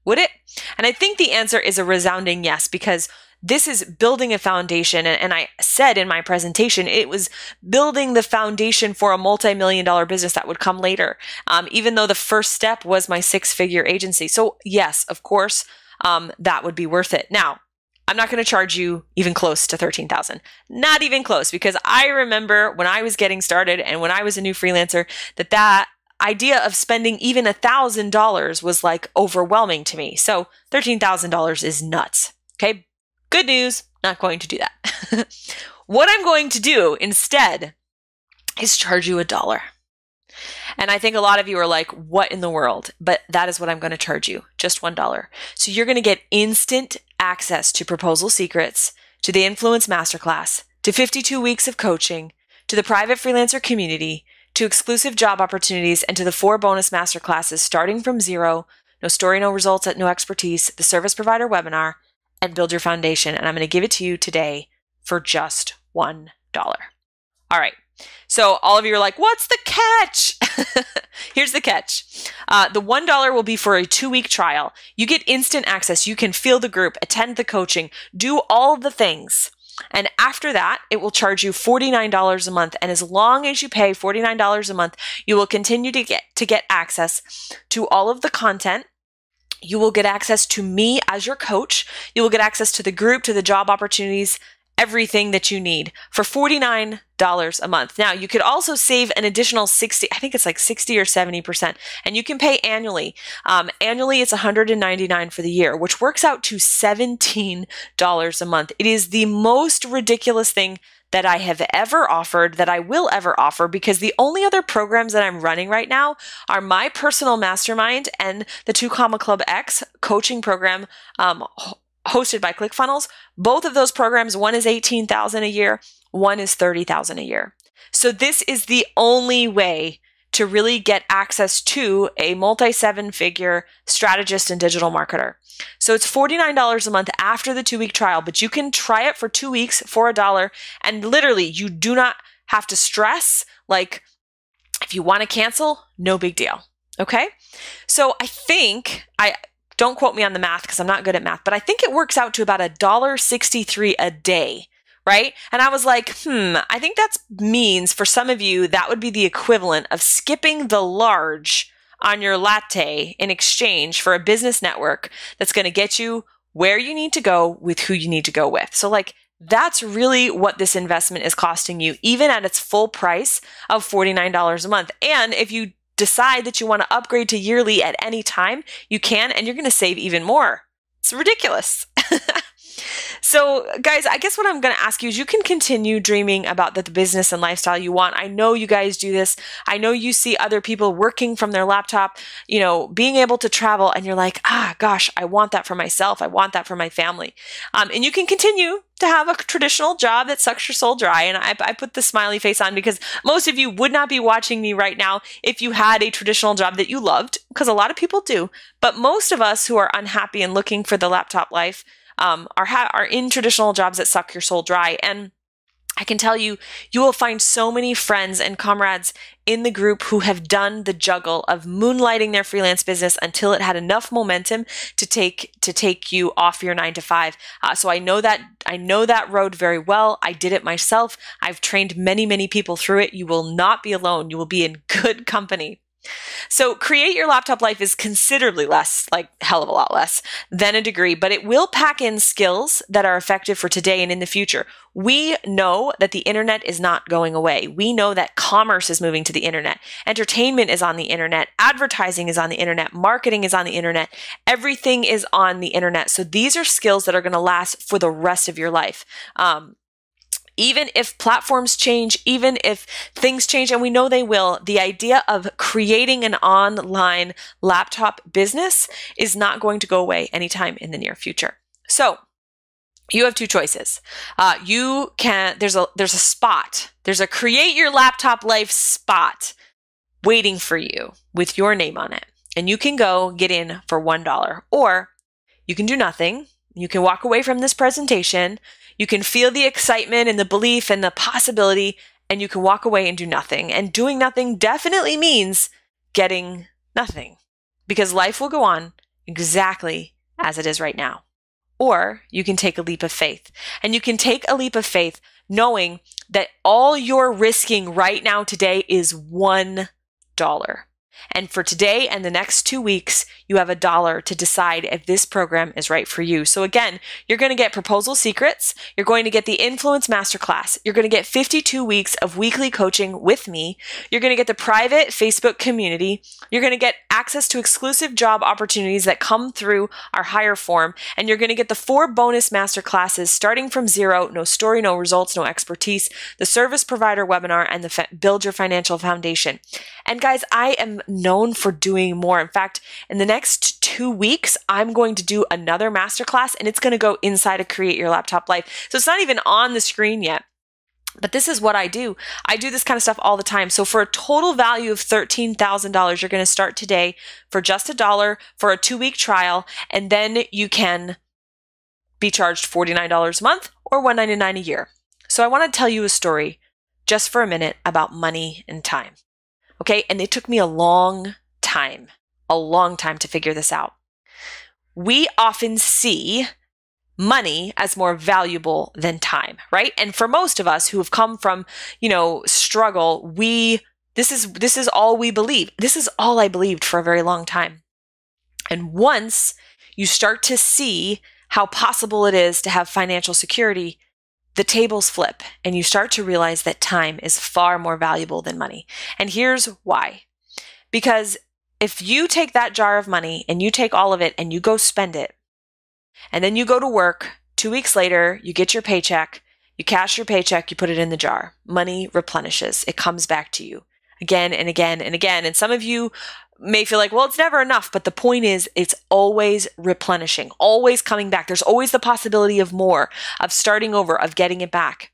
Would it? And I think the answer is a resounding yes, because this is building a foundation. And I said in my presentation, it was building the foundation for a multi-million-dollar business that would come later, even though the first step was my 6-figure agency. So yes, of course, that would be worth it. Now, I'm not going to charge you even close to $13,000. Not even close, because I remember when I was getting started and when I was a new freelancer, that idea of spending even $1,000 was like overwhelming to me. So $13,000 is nuts. Okay. Good news. Not going to do that. What I'm going to do instead is charge you $1. And I think a lot of you are like, what in the world? But that is what I'm going to charge you, just $1. So you're going to get instant access to Proposal Secrets, to the Influence Masterclass, to 52 weeks of coaching, to the private freelancer community, to exclusive job opportunities, and to the 4 bonus masterclasses starting from zero, no story, no results, no expertise, the service provider webinar, and Build Your Foundation. And I'm going to give it to you today for just $1. All right. So all of you are like, what's the catch? Here's the catch. The $1 will be for a 2-week trial. You get instant access. You can feel the group, attend the coaching, do all the things. And after that, it will charge you $49 a month. And as long as you pay $49 a month, you will continue to get access to all of the content. You will get access to me as your coach. You will get access to the group, to the job opportunities, everything that you need for $49 a month. Now, you could also save an additional 60, I think it's like 60 or 70%, and you can pay annually. Annually, it's $199 for the year, which works out to $17 a month. It is the most ridiculous thing that I have ever offered, that I will ever offer, because the only other programs that I'm running right now are my personal mastermind and the 2 Club X coaching program, hosted by ClickFunnels. Both of those programs, one is $18,000 a year, one is $30,000 a year. So this is the only way to really get access to a multi-7-figure strategist and digital marketer. So it's $49 a month after the 2-week trial, but you can try it for 2 weeks for $1, and literally you do not have to stress. Like, if you want to cancel, no big deal. Okay? So I think don't quote me on the math because I'm not good at math, but I think it works out to about $1.63 a day, right? And I was like, I think that means for some of you, that would be the equivalent of skipping the large on your latte in exchange for a business network that's going to get you where you need to go with who you need to go with. So like, that's really what this investment is costing you, even at its full price of $49 a month. And if you decide that you want to upgrade to yearly at any time, you can, and you're going to save even more. It's ridiculous. So guys, I guess what I'm going to ask you is you can continue dreaming about the business and lifestyle you want. I know you guys do this. I know you see other people working from their laptop, being able to travel, and you're like, gosh, I want that for myself. I want that for my family. And you can continue to have a traditional job that sucks your soul dry. And I put the smiley face on because most of you would not be watching me right now if you had a traditional job that you loved, because a lot of people do. But most of us who are unhappy and looking for the laptop life are in traditional jobs that suck your soul dry. And I can tell you, you will find so many friends and comrades in the group who have done the juggle of moonlighting their freelance business until it had enough momentum to take you off your 9 to 5. So I know that road very well. I did it myself. I've trained many, many people through it. You will not be alone. You will be in good company. So create your laptop life is considerably less, like hell of a lot less than a degree, but it will pack in skills that are effective for today and in the future. We know that the internet is not going away. We know that commerce is moving to the internet. Entertainment is on the internet. Advertising is on the internet. Marketing is on the internet. Everything is on the internet. So these are skills that are going to last for the rest of your life. Even if platforms change, even if things change, and we know they will, the idea of creating an online laptop business is not going to go away anytime in the near future. So you have two choices. There's a spot. There's a create your laptop life spot waiting for you with your name on it. And you can go get in for $1, or you can do nothing. You can walk away from this presentation. You can feel the excitement and the belief and the possibility, and you can walk away and do nothing. And doing nothing definitely means getting nothing, because life will go on exactly as it is right now. Or you can take a leap of faith. And you can take a leap of faith knowing that all you're risking right now today is $1. And for today and the next 2 weeks, you have $1 to decide if this program is right for you. So again, you're going to get proposal secrets. You're going to get the influence masterclass. You're going to get 52 weeks of weekly coaching with me. You're going to get the private Facebook community. You're going to get access to exclusive job opportunities that come through our hire form. And you're going to get the 4 bonus masterclasses starting from zero, no story, no results, no expertise, the service provider webinar, and the build your financial foundation. And guys, I am known for doing more. In fact, in the next 2 weeks, I'm going to do another masterclass, and it's going to go inside of Create Your Laptop Life. So it's not even on the screen yet. But this is what I do. I do this kind of stuff all the time. So for a total value of $13,000, you're going to start today for just $1 for a 2-week trial, and then you can be charged $49 a month or $199 a year. So I want to tell you a story just for a minute about money and time. Okay, and it took me a long time to figure this out. We often see money as more valuable than time, right? And for most of us who have come from, struggle, this is all we believe. This is all I believed for a very long time. And once you start to see how possible it is to have financial security, the tables flip and you start to realize that time is far more valuable than money. And here's why. Because if you take that jar of money and you take all of it and you go spend it, and then you go to work, 2 weeks later, you get your paycheck, you cash your paycheck, you put it in the jar. Money replenishes. It comes back to you again and again and again. And some of you may feel like, well, it's never enough. But the point is, it's always replenishing, always coming back. There's always the possibility of more, of starting over, of getting it back.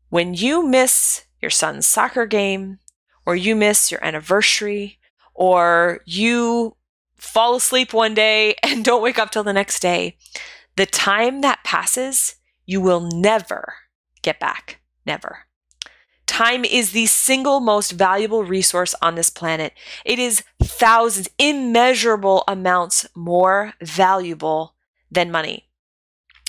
When you miss your son's soccer game, or you miss your anniversary, or you fall asleep one day and don't wake up till the next day, the time that passes, you will never get back. Never. Time is the single most valuable resource on this planet. It is thousands, immeasurable amounts more valuable than money.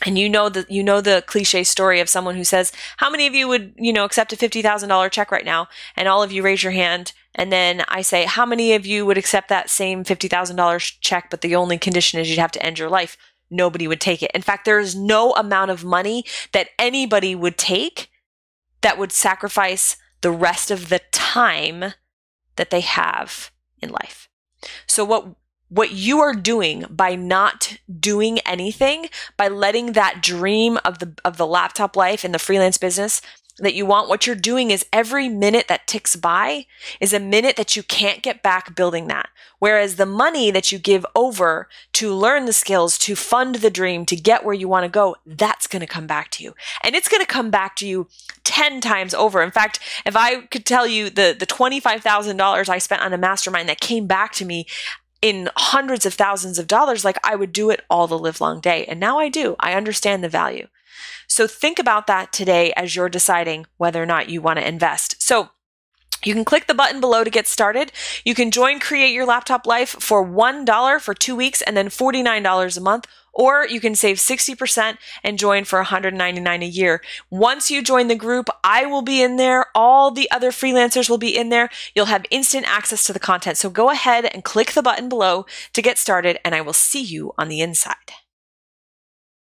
And you know the cliche story of someone who says, how many of you would, accept a $50,000 check right now? And all of you raise your hand. And then I say, how many of you would accept that same $50,000 check, but the only condition is you'd have to end your life? Nobody would take it. In fact, there is no amount of money that anybody would take that would sacrifice the rest of the time that they have in life. So what what you are doing by not doing anything, by letting that dream of the laptop life and the freelance business that you want, what you're doing is every minute that ticks by is a minute that you can't get back building that. Whereas the money that you give over to learn the skills, to fund the dream, to get where you want to go, that's going to come back to you. And it's going to come back to you 10 times over. In fact, if I could tell you the $25,000 I spent on a mastermind that came back to me in hundreds of thousands of dollars, like I would do it all the live long day. And now I do. I understand the value. So think about that today as you're deciding whether or not you want to invest. So you can click the button below to get started. You can join Create Your Laptop Life for $1 for 2 weeks and then $49 a month, or you can save 60% and join for $199 a year. Once you join the group, I will be in there. All the other freelancers will be in there. You'll have instant access to the content. So go ahead and click the button below to get started, and I will see you on the inside.